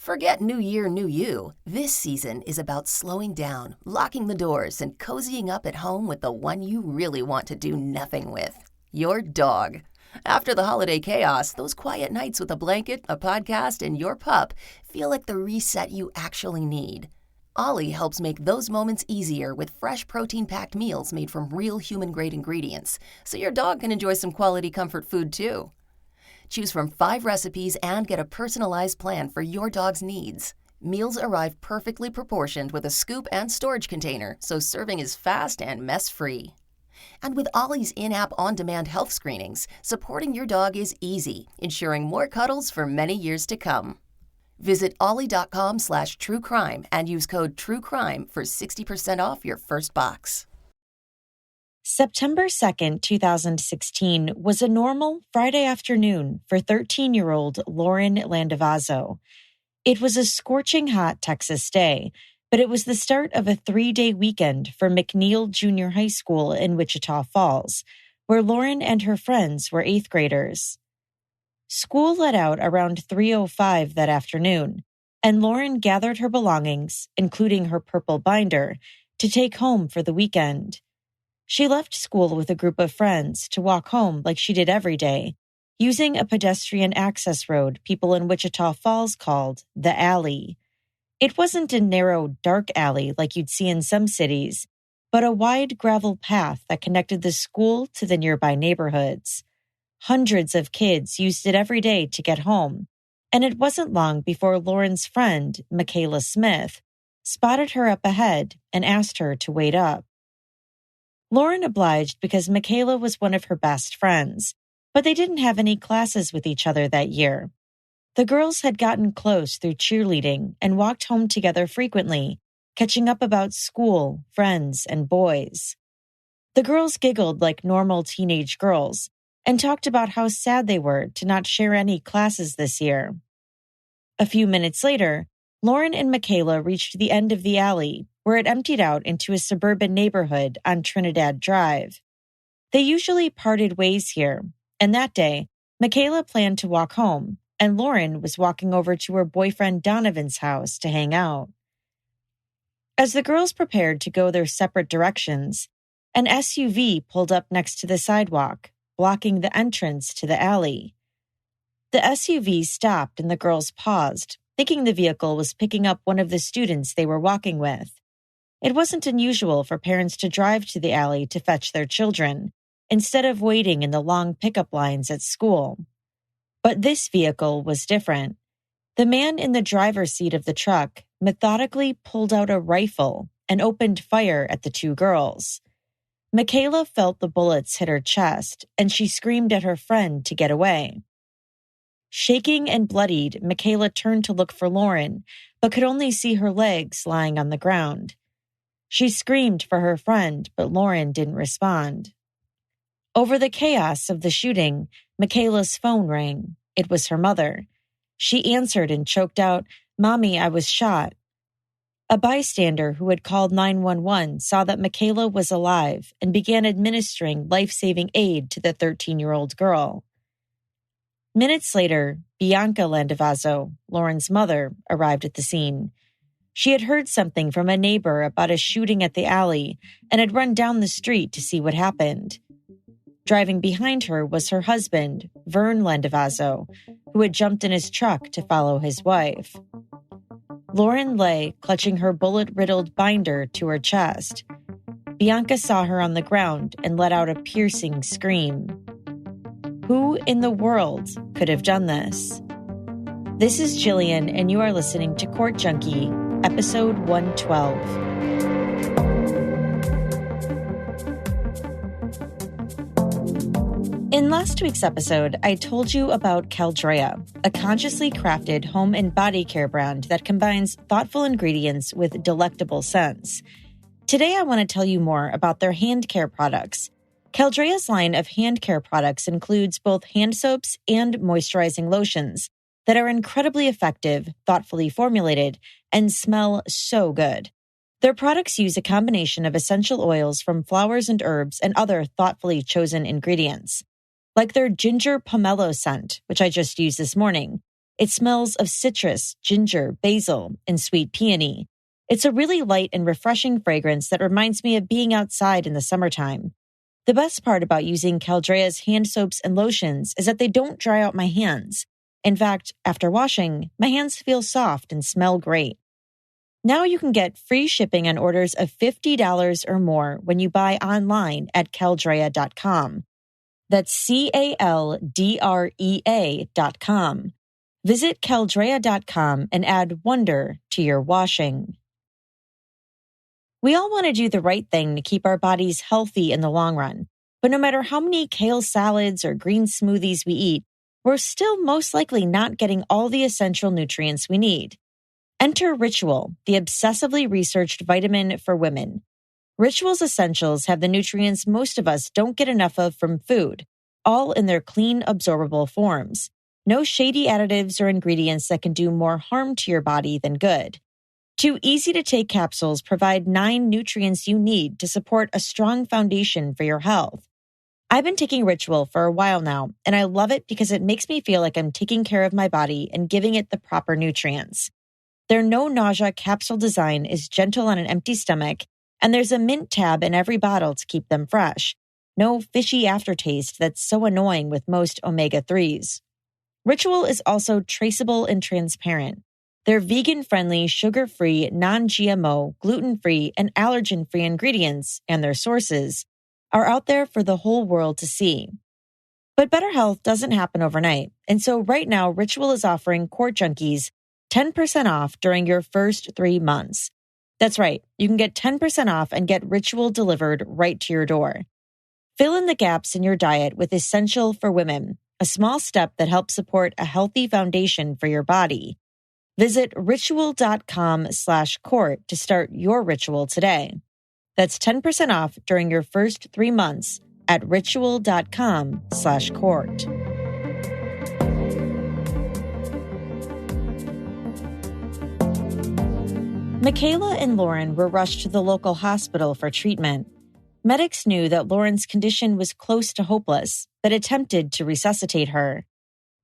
Forget New Year, New You. This season is about slowing down, locking the doors, and cozying up at home with the one you really want to do nothing with. Your dog. After the holiday chaos, those quiet nights with a blanket, a podcast, and your pup feel like the reset you actually need. Ollie helps make those moments easier with fresh protein-packed meals made from real human-grade ingredients, so your dog can enjoy some quality comfort food too. Choose from 5 recipes and get a personalized plan for your dog's needs. Meals arrive perfectly proportioned with a scoop and storage container, so serving is fast and mess-free. And with Ollie's in-app on-demand health screenings, supporting your dog is easy, ensuring more cuddles for many years to come. Visit ollie.com/truecrime and use code TRUECRIME for 60% off your first box. September 2nd, 2016 was a normal Friday afternoon for 13-year-old Lauren Landavazzo. It was a scorching hot Texas day, but it was the start of a 3-day weekend for McNeil Junior High School in Wichita Falls, where Lauren and her friends were 8th graders. School let out around 3:05 that afternoon, and Lauren gathered her belongings, including her purple binder, to take home for the weekend. She left school with a group of friends to walk home like she did every day, using a pedestrian access road people in Wichita Falls called the Alley. It wasn't a narrow, dark alley like you'd see in some cities, but a wide gravel path that connected the school to the nearby neighborhoods. Hundreds of kids used it every day to get home, and it wasn't long before Lauren's friend, Michaela Smith, spotted her up ahead and asked her to wait up. Lauren obliged because Michaela was one of her best friends, but they didn't have any classes with each other that year. The girls had gotten close through cheerleading and walked home together frequently, catching up about school, friends, and boys. The girls giggled like normal teenage girls and talked about how sad they were to not share any classes this year. A few minutes later, Lauren and Michaela reached the end of the alley, where it emptied out into a suburban neighborhood on Trinidad Drive. They usually parted ways here, and that day, Michaela planned to walk home, and Lauren was walking over to her boyfriend Donovan's house to hang out. As the girls prepared to go their separate directions, an SUV pulled up next to the sidewalk, blocking the entrance to the alley. The SUV stopped and the girls paused, thinking the vehicle was picking up one of the students they were walking with. It wasn't unusual for parents to drive to the alley to fetch their children, instead of waiting in the long pickup lines at school. But this vehicle was different. The man in the driver's seat of the truck methodically pulled out a rifle and opened fire at the 2 girls. Michaela felt the bullets hit her chest, and she screamed at her friend to get away. Shaking and bloodied, Michaela turned to look for Lauren, but could only see her legs lying on the ground. She screamed for her friend, but Lauren didn't respond. Over the chaos of the shooting, Michaela's phone rang. It was her mother. She answered and choked out, "Mommy, I was shot." A bystander who had called 911 saw that Michaela was alive and began administering life-saving aid to the 13-year-old girl. Minutes later, Bianca Landavazzo, Lauren's mother, arrived at the scene. She had heard something from a neighbor about a shooting at the alley and had run down the street to see what happened. Driving behind her was her husband, Vern Landavazzo, who had jumped in his truck to follow his wife. Lauren lay, clutching her bullet-riddled binder to her chest. Bianca saw her on the ground and let out a piercing scream. Who in the world could have done this? This is Jillian, and you are listening to Court Junkie, episode 112. In last week's episode, I told you about Caldrea, a consciously crafted home and body care brand that combines thoughtful ingredients with delectable scents. Today, I want to tell you more about their hand care products. Caldrea's line of hand care products includes both hand soaps and moisturizing lotions that are incredibly effective, thoughtfully formulated, and smell so good. Their products use a combination of essential oils from flowers and herbs and other thoughtfully chosen ingredients. Like their ginger pomelo scent, which I just used this morning. It smells of citrus, ginger, basil, and sweet peony. It's a really light and refreshing fragrance that reminds me of being outside in the summertime. The best part about using Caldrea's hand soaps and lotions is that they don't dry out my hands. In fact, after washing, my hands feel soft and smell great. Now you can get free shipping on orders of $50 or more when you buy online at Caldrea.com. That's Caldrea.com. Visit Caldrea.com and add wonder to your washing. We all want to do the right thing to keep our bodies healthy in the long run, but no matter how many kale salads or green smoothies we eat, we're still most likely not getting all the essential nutrients we need. Enter Ritual, the obsessively researched vitamin for women. Ritual's essentials have the nutrients most of us don't get enough of from food, all in their clean, absorbable forms. No shady additives or ingredients that can do more harm to your body than good. 2 easy-to-take capsules provide 9 nutrients you need to support a strong foundation for your health. I've been taking Ritual for a while now, and I love it because it makes me feel like I'm taking care of my body and giving it the proper nutrients. Their no-nausea capsule design is gentle on an empty stomach, and there's a mint tab in every bottle to keep them fresh. No fishy aftertaste that's so annoying with most omega-3s. Ritual is also traceable and transparent. Their vegan-friendly, sugar-free, non-GMO, gluten-free, and allergen-free ingredients and their sources are out there for the whole world to see. But better health doesn't happen overnight, and so right now Ritual is offering Court Junkies 10% off during your first 3 months. That's right, you can get 10% off and get Ritual delivered right to your door. Fill in the gaps in your diet with Essential for Women, a small step that helps support a healthy foundation for your body. Visit ritual.com/court to start your ritual today. That's 10% off during your first 3 months at ritual.com/court. Michaela and Lauren were rushed to the local hospital for treatment. Medics knew that Lauren's condition was close to hopeless, but attempted to resuscitate her.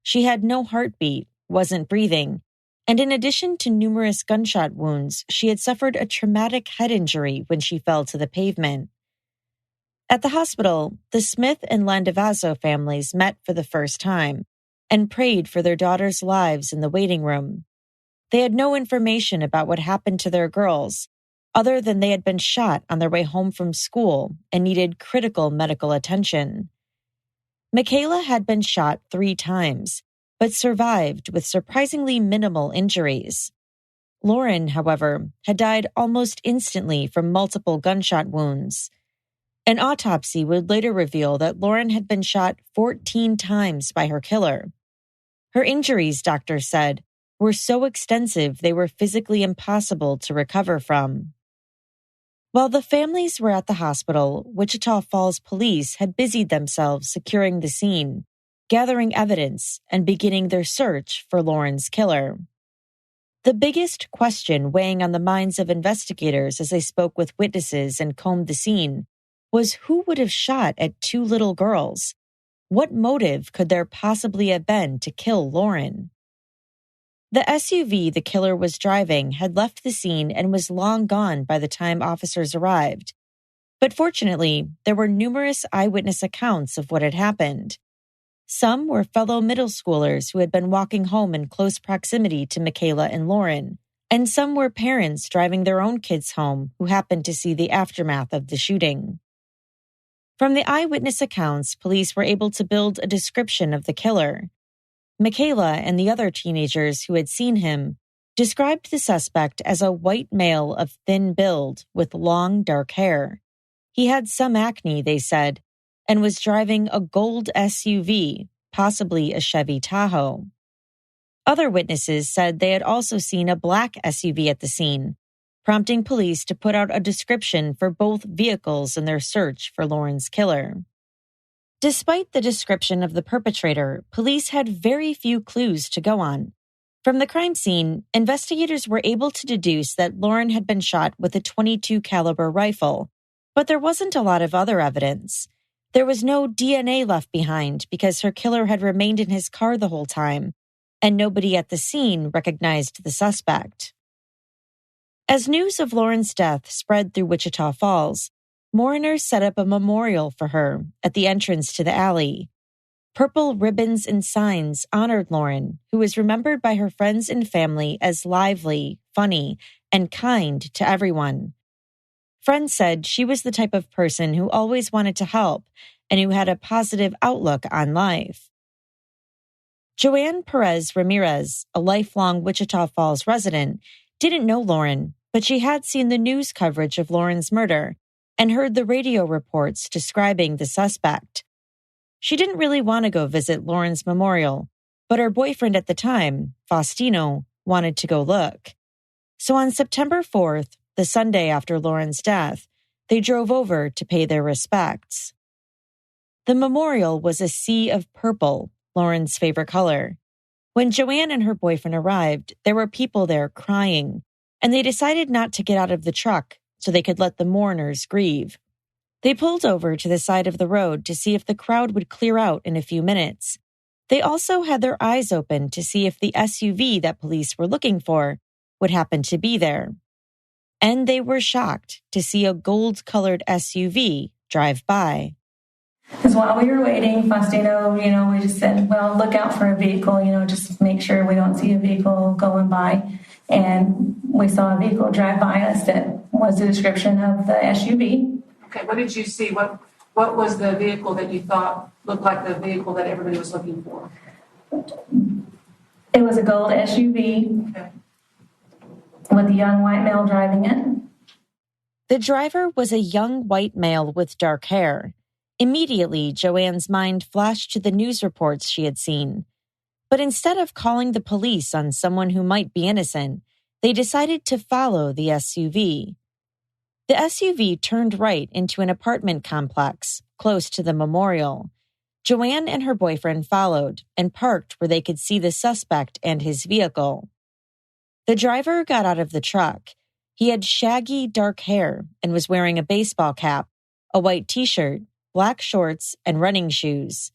She had no heartbeat, wasn't breathing, and in addition to numerous gunshot wounds, she had suffered a traumatic head injury when she fell to the pavement. At the hospital, the Smith and Landavazo families met for the first time and prayed for their daughters' lives in the waiting room. They had no information about what happened to their girls, other than they had been shot on their way home from school and needed critical medical attention. Michaela had been shot 3 times, but survived with surprisingly minimal injuries. Lauren, however, had died almost instantly from multiple gunshot wounds. An autopsy would later reveal that Lauren had been shot 14 times by her killer. Her injuries, doctors said, were so extensive they were physically impossible to recover from. While the families were at the hospital, Wichita Falls police had busied themselves securing the scene, gathering evidence, and beginning their search for Lauren's killer. The biggest question weighing on the minds of investigators as they spoke with witnesses and combed the scene was who would have shot at 2 little girls? What motive could there possibly have been to kill Lauren? The SUV the killer was driving had left the scene and was long gone by the time officers arrived. But fortunately, there were numerous eyewitness accounts of what had happened. Some were fellow middle schoolers who had been walking home in close proximity to Michaela and Lauren, and some were parents driving their own kids home who happened to see the aftermath of the shooting. From the eyewitness accounts, police were able to build a description of the killer. Michaela and the other teenagers who had seen him described the suspect as a white male of thin build with long, dark hair. He had some acne, they said, and was driving a gold SUV, possibly a Chevy Tahoe. Other witnesses said they had also seen a black SUV at the scene, prompting police to put out a description for both vehicles in their search for Lauren's killer. Despite the description of the perpetrator, police had very few clues to go on. From the crime scene, investigators were able to deduce that Lauren had been shot with a .22 caliber rifle, but there wasn't a lot of other evidence. There was no DNA left behind because her killer had remained in his car the whole time, and nobody at the scene recognized the suspect. As news of Lauren's death spread through Wichita Falls, mourners set up a memorial for her at the entrance to the alley. Purple ribbons and signs honored Lauren, who was remembered by her friends and family as lively, funny, and kind to everyone. Friends said she was the type of person who always wanted to help and who had a positive outlook on life. Joanne Perez Ramirez, a lifelong Wichita Falls resident, didn't know Lauren, but she had seen the news coverage of Lauren's murder and heard the radio reports describing the suspect. She didn't really want to go visit Lauren's memorial, but her boyfriend at the time, Faustino, wanted to go look. So on September 4th, the Sunday after Lauren's death, they drove over to pay their respects. The memorial was a sea of purple, Lauren's favorite color. When Joanne and her boyfriend arrived, there were people there crying, and they decided not to get out of the truck so they could let the mourners grieve. They pulled over to the side of the road to see if the crowd would clear out in a few minutes. They also had their eyes open to see if the SUV that police were looking for would happen to be there. And they were shocked to see a gold-colored SUV drive by. Because while we were waiting, Faustino, we just said, well, look out for a vehicle, just make sure we don't see a vehicle going by. And we saw a vehicle drive by us that was the description of the SUV. Okay, what did you see? What was the vehicle that you thought looked like the vehicle that everybody was looking for? It was a gold SUV. Okay. With a young white male driving it. The driver was a young white male with dark hair. Immediately, Joanne's mind flashed to the news reports she had seen. But instead of calling the police on someone who might be innocent, they decided to follow the SUV. The SUV turned right into an apartment complex close to the memorial. Joanne and her boyfriend followed and parked where they could see the suspect and his vehicle. The driver got out of the truck. He had shaggy, dark hair and was wearing a baseball cap, a white t-shirt, black shorts, and running shoes.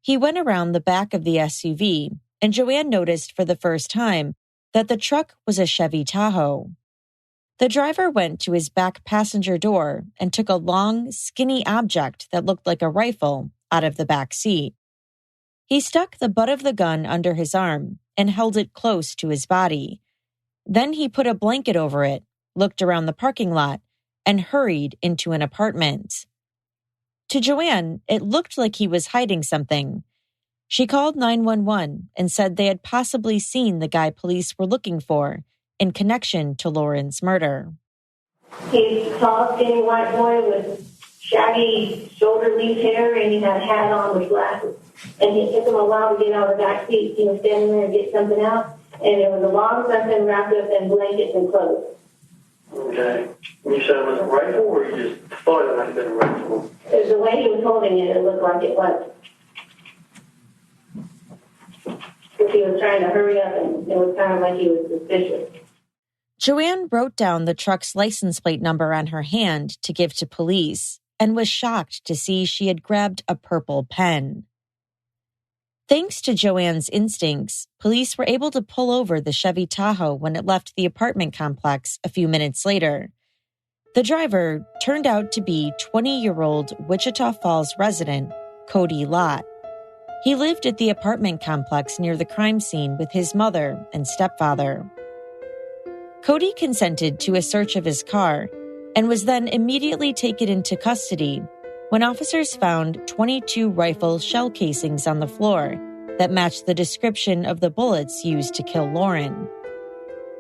He went around the back of the SUV, and Joanne noticed for the first time that the truck was a Chevy Tahoe. The driver went to his back passenger door and took a long, skinny object that looked like a rifle out of the back seat. He stuck the butt of the gun under his arm and held it close to his body. Then he put a blanket over it, looked around the parking lot, and hurried into an apartment. To Joanne, it looked like he was hiding something. She called 911 and said they had possibly seen the guy police were looking for in connection to Lauren's murder. He's a tall, skinny white boy with shaggy, shoulder-length hair, and he had a hat on with glasses. And it took him a while to get out of the back seat, standing there and get something out. And it was a long something wrapped up in blankets and clothes. Okay. You said it was a rifle, or you just thought it might have been a rifle? There's the way he was holding it, it looked like it was. Because he was trying to hurry up, and it was kind of like he was suspicious. Joanne wrote down the truck's license plate number on her hand to give to police and was shocked to see she had grabbed a purple pen. Thanks to Joanne's instincts, police were able to pull over the Chevy Tahoe when it left the apartment complex a few minutes later. The driver turned out to be 20-year-old Wichita Falls resident Cody Lott. He lived at the apartment complex near the crime scene with his mother and stepfather. Cody consented to a search of his car and was then immediately taken into custody when officers found 22 rifle shell casings on the floor that matched the description of the bullets used to kill Lauren.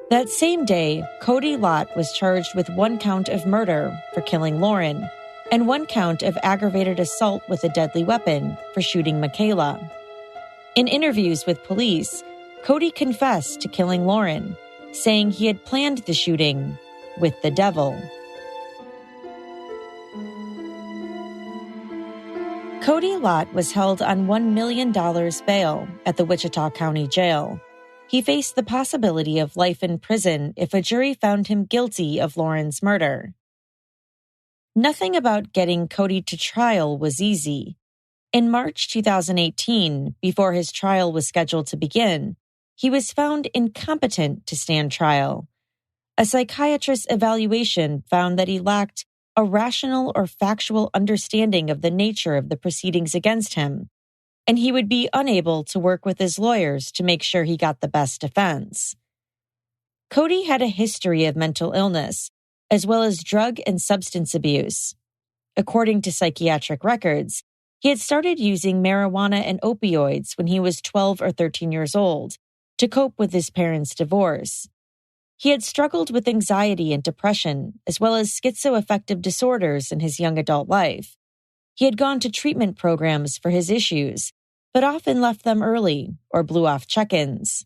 That same day, Cody Lott was charged with 1 count of murder for killing Lauren and 1 count of aggravated assault with a deadly weapon for shooting Michaela. In interviews with police, Cody confessed to killing Lauren, saying he had planned the shooting with the devil. Cody Lott was held on $1 million bail at the Wichita County Jail. He faced the possibility of life in prison if a jury found him guilty of Lauren's murder. Nothing about getting Cody to trial was easy. In March 2018, before his trial was scheduled to begin, he was found incompetent to stand trial. A psychiatrist's evaluation found that he lacked a rational or factual understanding of the nature of the proceedings against him, and he would be unable to work with his lawyers to make sure he got the best defense. Cody had a history of mental illness, as well as drug and substance abuse. According to psychiatric records, he had started using marijuana and opioids when he was 12 or 13 years old to cope with his parents' divorce. He had struggled with anxiety and depression, as well as schizoaffective disorders in his young adult life. He had gone to treatment programs for his issues, but often left them early or blew off check-ins.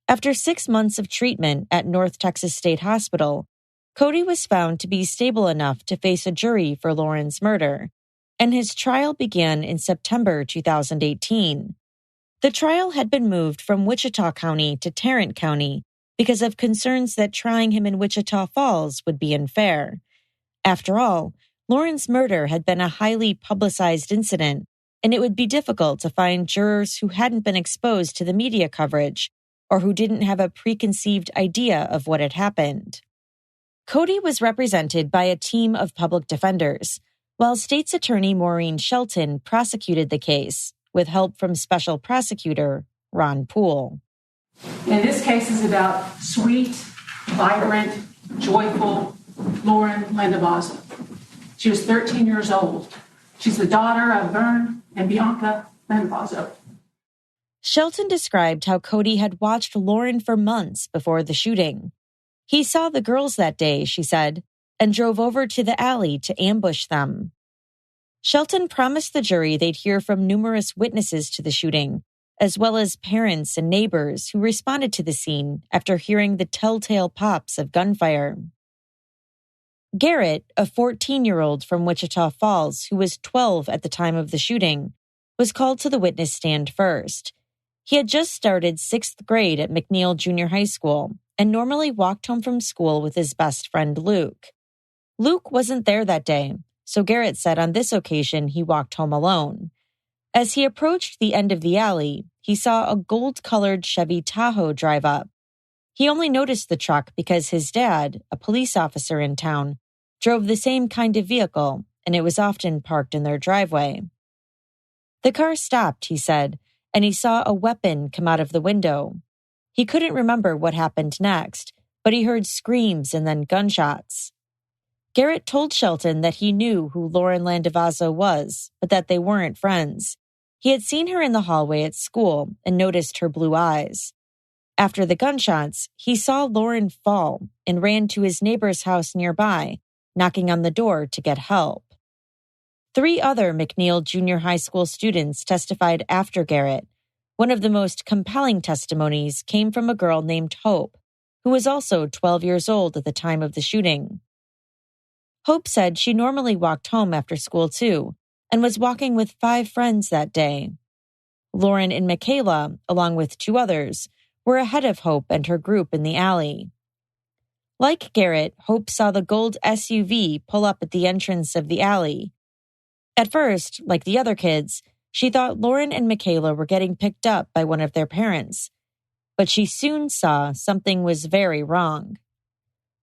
After 6 months of treatment at North Texas State Hospital, Cody was found to be stable enough to face a jury for Lauren's murder, and his trial began in September 2018. The trial had been moved from Wichita County to Tarrant County because of concerns that trying him in Wichita Falls would be unfair. After all, Lauren's murder had been a highly publicized incident, and it would be difficult to find jurors who hadn't been exposed to the media coverage or who didn't have a preconceived idea of what had happened. Cody was represented by a team of public defenders, while State's Attorney Maureen Shelton prosecuted the case, with help from Special Prosecutor Ron Poole. And this case is about sweet, vibrant, joyful Lauren Landavazo. She was 13 years old. She's the daughter of Vern and Bianca Landavazo. Shelton described how Cody had watched Lauren for months before the shooting. He saw the girls that day, she said, and drove over to the alley to ambush them. Shelton promised the jury they'd hear from numerous witnesses to the shooting, as well as parents and neighbors who responded to the scene after hearing the telltale pops of gunfire. Garrett, a 14-year-old from Wichita Falls who was 12 at the time of the shooting, was called to the witness stand first. He had just started 6th grade at McNeil Junior High School and normally walked home from school with his best friend Luke. Luke wasn't there that day, so Garrett said on this occasion he walked home alone. As he approached the end of the alley, he saw a gold-colored Chevy Tahoe drive up. He only noticed the truck because his dad, a police officer in town, drove the same kind of vehicle, and it was often parked in their driveway. The car stopped, he said, and he saw a weapon come out of the window. He couldn't remember what happened next, but he heard screams and then gunshots. Garrett told Shelton that he knew who Lauren Landavazo was, but that they weren't friends. He had seen her in the hallway at school and noticed her blue eyes. After the gunshots, he saw Lauren fall and ran to his neighbor's house nearby, knocking on the door to get help. 3 other McNeil Junior High School students testified after Garrett. One of the most compelling testimonies came from a girl named Hope, who was also 12 years old at the time of the shooting. Hope said she normally walked home after school too, and was walking with 5 friends that day. Lauren and Michaela, along with 2 others, were ahead of Hope and her group in the alley. Like Garrett, Hope saw the gold SUV pull up at the entrance of the alley. At first, like the other kids, she thought Lauren and Michaela were getting picked up by one of their parents, but she soon saw something was very wrong.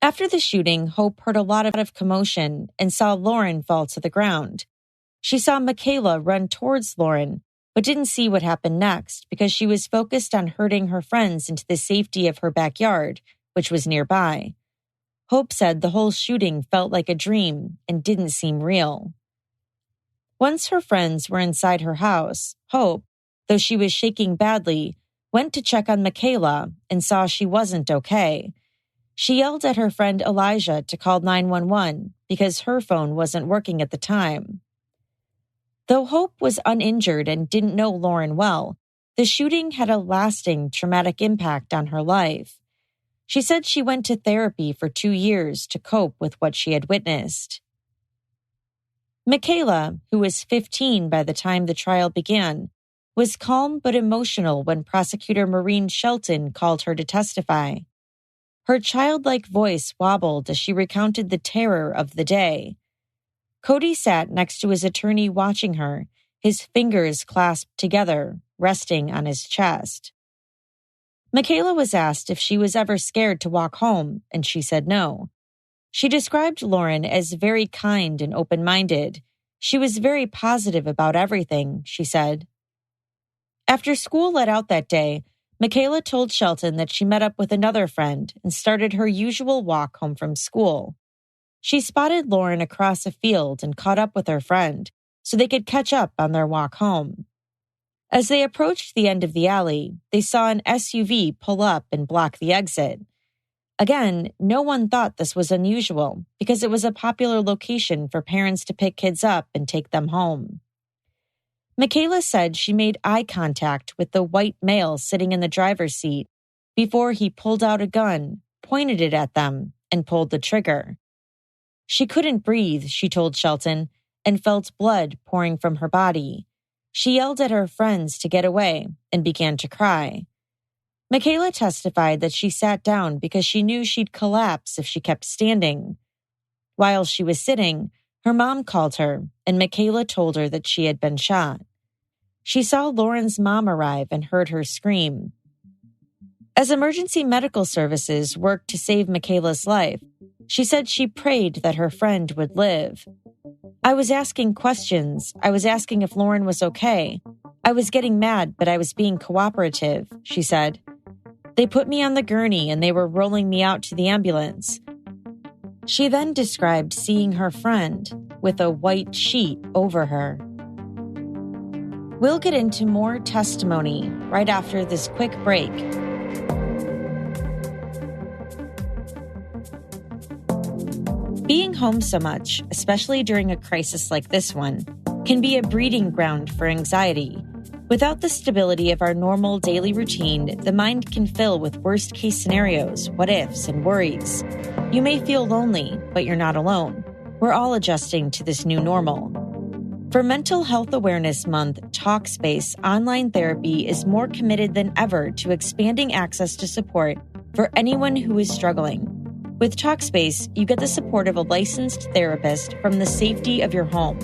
After the shooting, Hope heard a lot of commotion and saw Lauren fall to the ground. She saw Michaela run towards Lauren, but didn't see what happened next because she was focused on herding her friends into the safety of her backyard, which was nearby. Hope said the whole shooting felt like a dream and didn't seem real. Once her friends were inside her house, Hope, though she was shaking badly, went to check on Michaela and saw she wasn't okay. She yelled at her friend Elijah to call 911 because her phone wasn't working at the time. Though Hope was uninjured and didn't know Lauren well, the shooting had a lasting traumatic impact on her life. She said she went to therapy for 2 years to cope with what she had witnessed. Michaela, who was 15 by the time the trial began, was calm but emotional when prosecutor Maureen Shelton called her to testify. Her childlike voice wobbled as she recounted the terror of the day. Cody sat next to his attorney watching her, his fingers clasped together, resting on his chest. Michaela was asked if she was ever scared to walk home, and she said no. She described Lauren as very kind and open-minded. She was very positive about everything, she said. After school let out that day, Michaela told Shelton that she met up with another friend and started her usual walk home from school. She spotted Lauren across a field and caught up with her friend so they could catch up on their walk home. As they approached the end of the alley, they saw an SUV pull up and block the exit. Again, no one thought this was unusual because it was a popular location for parents to pick kids up and take them home. Michaela said she made eye contact with the white male sitting in the driver's seat before he pulled out a gun, pointed it at them, and pulled the trigger. She couldn't breathe, she told Shelton, and felt blood pouring from her body. She yelled at her friends to get away and began to cry. Michaela testified that she sat down because she knew she'd collapse if she kept standing. While she was sitting, her mom called her, and Michaela told her that she had been shot. She saw Lauren's mom arrive and heard her scream. As emergency medical services worked to save Michaela's life, she said she prayed that her friend would live. I was asking questions. I was asking if Lauren was okay. I was getting mad, but I was being cooperative, she said. They put me on the gurney and they were rolling me out to the ambulance. She then described seeing her friend with a white sheet over her. We'll get into more testimony right after this quick break. Being home so much, especially during a crisis like this one, can be a breeding ground for anxiety. Without the stability of our normal daily routine, the mind can fill with worst-case scenarios, what-ifs, and worries. You may feel lonely, but you're not alone. We're all adjusting to this new normal. For Mental Health Awareness Month, Talkspace Online Therapy is more committed than ever to expanding access to support for anyone who is struggling. With Talkspace, you get the support of a licensed therapist from the safety of your home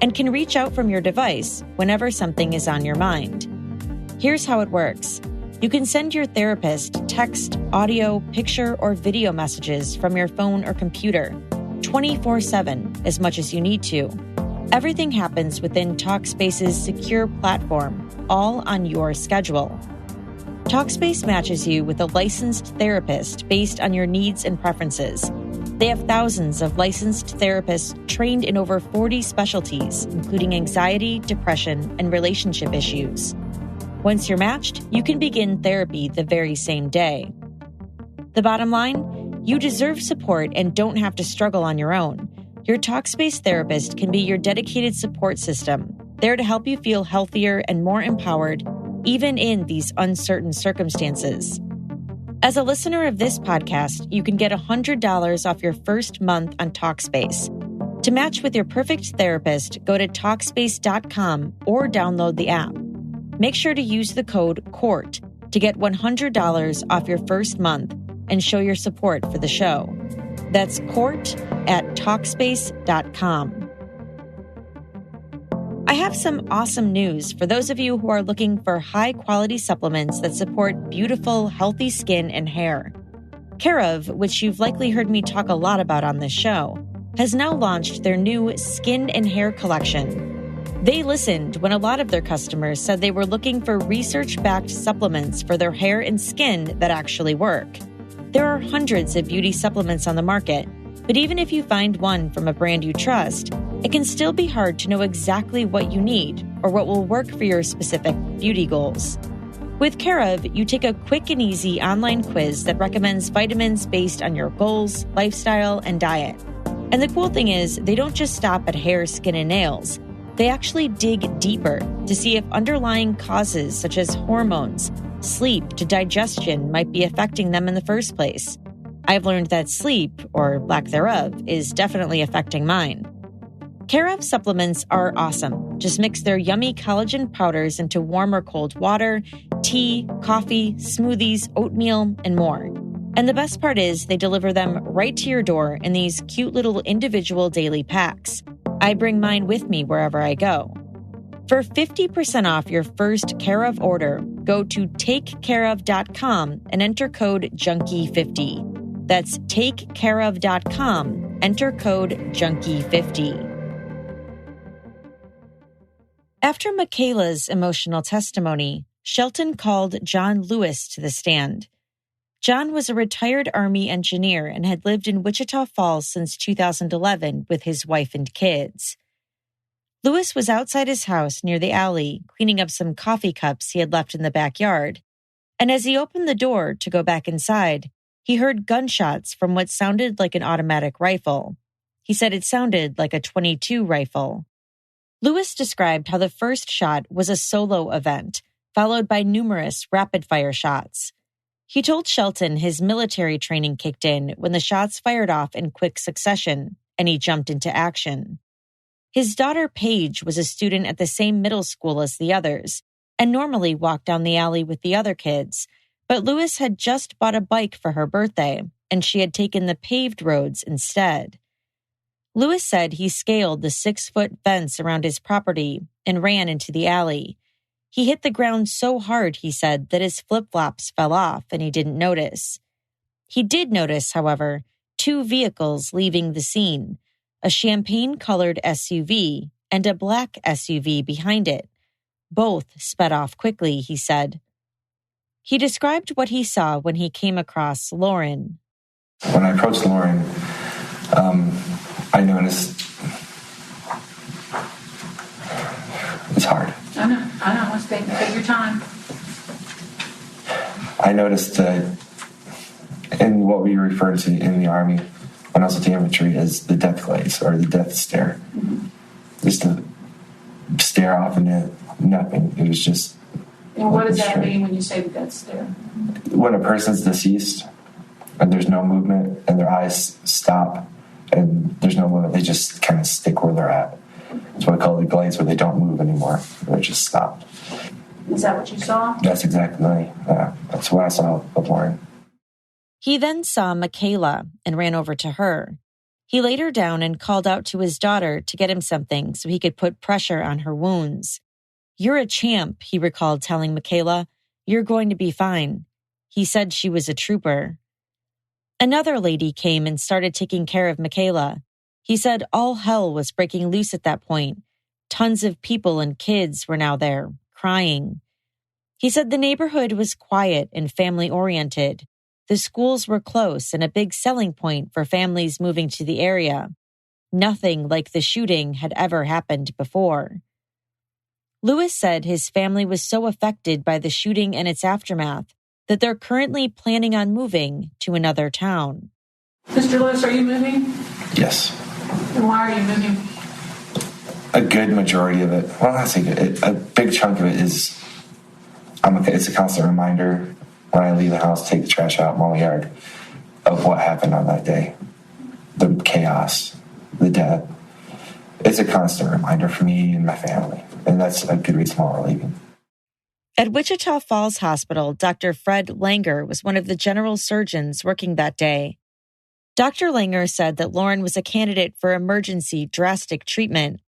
and can reach out from your device whenever something is on your mind. Here's how it works. You can send your therapist text, audio, picture, or video messages from your phone or computer 24/7 as much as you need to. Everything happens within Talkspace's secure platform, all on your schedule. Talkspace matches you with a licensed therapist based on your needs and preferences. They have thousands of licensed therapists trained in over 40 specialties, including anxiety, depression, and relationship issues. Once you're matched, you can begin therapy the very same day. The bottom line, you deserve support and don't have to struggle on your own. Your Talkspace therapist can be your dedicated support system, there to help you feel healthier and more empowered, even in these uncertain circumstances. As a listener of this podcast, you can get $100 off your first month on Talkspace. To match with your perfect therapist, go to Talkspace.com or download the app. Make sure to use the code COURT to get $100 off your first month and show your support for the show. That's COURT at Talkspace.com. I have some awesome news for those of you who are looking for high-quality supplements that support beautiful, healthy skin and hair. Care of, which you've likely heard me talk a lot about on this show, has now launched their new Skin and Hair collection. They listened when a lot of their customers said they were looking for research-backed supplements for their hair and skin that actually work. There are hundreds of beauty supplements on the market, but even if you find one from a brand you trust, it can still be hard to know exactly what you need or what will work for your specific beauty goals. With Care of, you take a quick and easy online quiz that recommends vitamins based on your goals, lifestyle, and diet. And the cool thing is, they don't just stop at hair, skin, and nails. They actually dig deeper to see if underlying causes such as hormones, sleep, to digestion might be affecting them in the first place. I've learned that sleep, or lack thereof, is definitely affecting mine. Care of supplements are awesome. Just mix their yummy collagen powders into warm or cold water, tea, coffee, smoothies, oatmeal, and more. And the best part is they deliver them right to your door in these cute little individual daily packs. I bring mine with me wherever I go. For 50% off your first Care of order, go to takecareof.com and enter code JUNKIE50. That's takecareof.com, enter code JUNKIE50. After Michaela's emotional testimony, Shelton called John Lewis to the stand. John was a retired Army engineer and had lived in Wichita Falls since 2011 with his wife and kids. Lewis was outside his house near the alley, cleaning up some coffee cups he had left in the backyard, and as he opened the door to go back inside, he heard gunshots from what sounded like an automatic rifle. He said it sounded like a .22 rifle. Lewis described how the first shot was a solo event, followed by numerous rapid-fire shots. He told Shelton his military training kicked in when the shots fired off in quick succession, and he jumped into action. His daughter Paige was a student at the same middle school as the others, and normally walked down the alley with the other kids, but Lewis had just bought a bike for her birthday, and she had taken the paved roads instead. Lewis said he scaled the 6-foot fence around his property and ran into the alley. He hit the ground so hard, he said, that his flip-flops fell off and he didn't notice. He did notice, however, 2 vehicles leaving the scene, a champagne-colored SUV and a black SUV behind it. Both sped off quickly, he said. He described what he saw when he came across Lauren. When I approached Lauren, I noticed it's hard. I know. Let's take your time. I noticed in what we refer to in the Army and also to infantry as the death glaze or the death stare. Mm-hmm. Just to stare off into nothing. It was just... And what does that mean when you say the death stare? When a person's deceased and there's no movement and their eyes stop and there's no movement, they just kind of stick where they're at. That's what I call the glaze, where they don't move anymore. They're just stopped. Is that what you saw? That's exactly. That's what I saw with Lauren. He then saw Michaela and ran over to her. He laid her down and called out to his daughter to get him something so he could put pressure on her wounds. "You're a champ," he recalled telling Michaela. "You're going to be fine." He said she was a trooper. Another lady came and started taking care of Michaela. He said all hell was breaking loose at that point. Tons of people and kids were now there, crying. He said the neighborhood was quiet and family-oriented. The schools were close and a big selling point for families moving to the area. Nothing like the shooting had ever happened before. Lewis said his family was so affected by the shooting and its aftermath that they're currently planning on moving to another town. Mr. Lewis, are you moving? Yes. And why are you moving? A good majority of it, well, not say good, a big chunk of it is, it's a constant reminder when I leave the house, take the trash out, mow the yard, of what happened on that day. The chaos, the death. It's a constant reminder for me and my family, and that's a good reason why we're leaving. At Wichita Falls Hospital, Dr. Fred Langer was one of the general surgeons working that day. Dr. Langer said that Lauren was a candidate for emergency drastic treatment.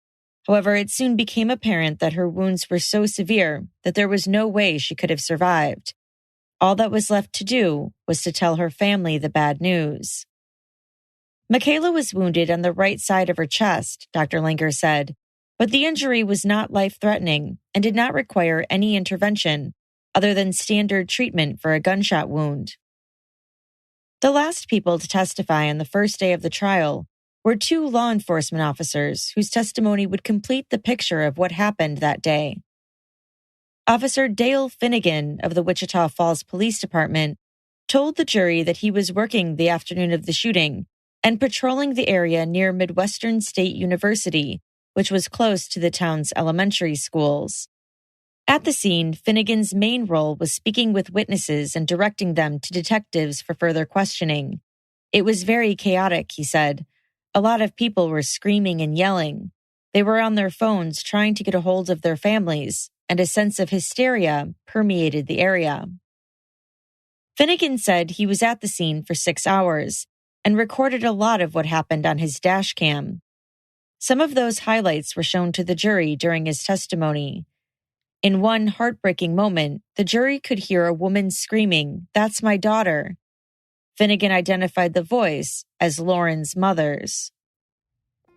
However, it soon became apparent that her wounds were so severe that there was no way she could have survived. All that was left to do was to tell her family the bad news. Michaela was wounded on the right side of her chest, Dr. Langer said, but the injury was not life-threatening and did not require any intervention other than standard treatment for a gunshot wound. The last people to testify on the first day of the trial were 2 law enforcement officers whose testimony would complete the picture of what happened that day. Officer Dale Finnegan of the Wichita Falls Police Department told the jury that he was working the afternoon of the shooting and patrolling the area near Midwestern State University, which was close to the town's elementary schools. At the scene, Finnegan's main role was speaking with witnesses and directing them to detectives for further questioning. It was very chaotic, he said. A lot of people were screaming and yelling. They were on their phones trying to get a hold of their families, and a sense of hysteria permeated the area. Finnegan said he was at the scene for 6 hours and recorded a lot of what happened on his dash cam. Some of those highlights were shown to the jury during his testimony. In one heartbreaking moment, the jury could hear a woman screaming, "That's my daughter." Finnegan identified the voice as Lauren's mother's.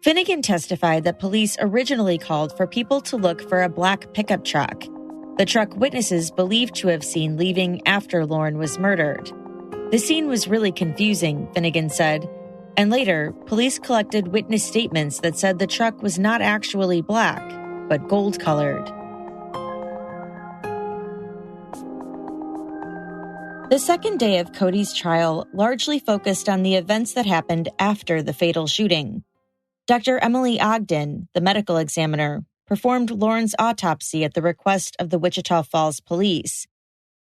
Finnegan testified that police originally called for people to look for a black pickup truck, the truck witnesses believed to have seen leaving after Lauren was murdered. The scene was really confusing, Finnegan said, and later, police collected witness statements that said the truck was not actually black, but gold-colored. The second day of Cody's trial largely focused on the events that happened after the fatal shooting. Dr. Emily Ogden, the medical examiner, performed Lauren's autopsy at the request of the Wichita Falls police.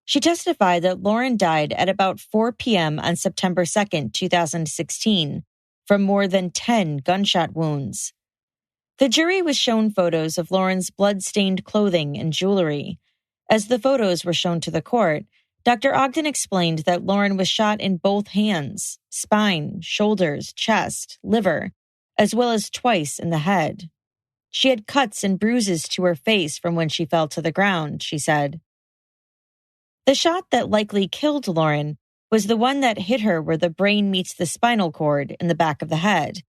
She testified that Lauren died at about 4 p.m. on September 2, 2016, from more than 10 gunshot wounds. The jury was shown photos of Lauren's blood-stained clothing and jewelry. As the photos were shown to the court, Dr. Ogden explained that Lauren was shot in both hands, spine, shoulders, chest, liver, as well as twice in the head. She had cuts and bruises to her face from when she fell to the ground, she said. The shot that likely killed Lauren was the one that hit her where the brain meets the spinal cord in the back of the head.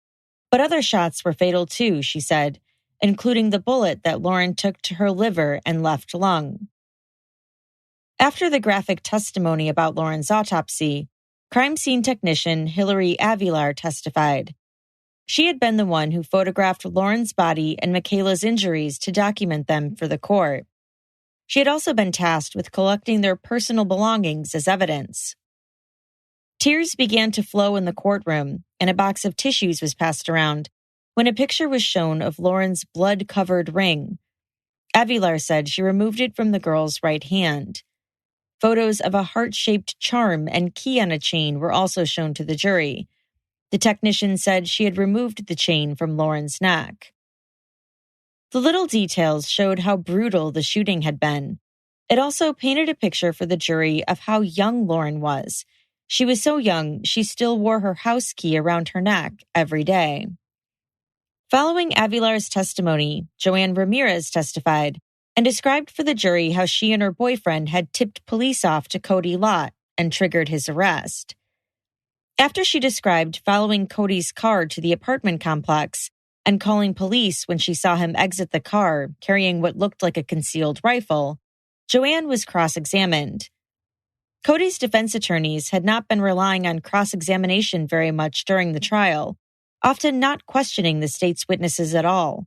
But other shots were fatal too, she said, including the bullet that Lauren took to her liver and left lung. After the graphic testimony about Lauren's autopsy, crime scene technician Hillary Avilar testified. She had been the one who photographed Lauren's body and Michaela's injuries to document them for the court. She had also been tasked with collecting their personal belongings as evidence. Tears began to flow in the courtroom, and a box of tissues was passed around when a picture was shown of Lauren's blood-covered ring. Avilar said she removed it from the girl's right hand. Photos of a heart-shaped charm and key on a chain were also shown to the jury. The technician said she had removed the chain from Lauren's neck. The little details showed how brutal the shooting had been. It also painted a picture for the jury of how young Lauren was. She was so young, she still wore her house key around her neck every day. Following Avilar's testimony, Joanne Ramirez testified and described for the jury how she and her boyfriend had tipped police off to Cody Lott and triggered his arrest. After she described following Cody's car to the apartment complex and calling police when she saw him exit the car carrying what looked like a concealed rifle, Joanne was cross-examined. Cody's defense attorneys had not been relying on cross-examination very much during the trial, often not questioning the state's witnesses at all.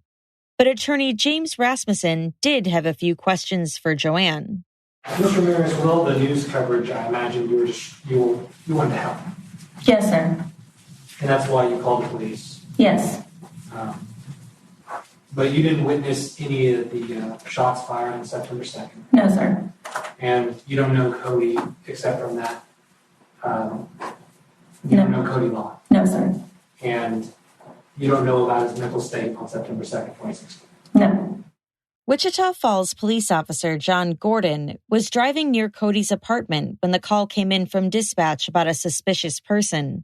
But attorney James Rasmussen did have a few questions for Joanne. Mr. Ramirez, with all the news coverage, I imagine you wanted to help. Yes, sir. And that's why you called the police. Yes. But you didn't witness any of the shots fired on September 2nd. No, sir. And you don't know Cody except from that. You don't know Cody Lott. No, sir. And you don't know about his mental state on September 2nd, 2016. No. Wichita Falls police officer John Gordon was driving near Cody's apartment when the call came in from dispatch about a suspicious person.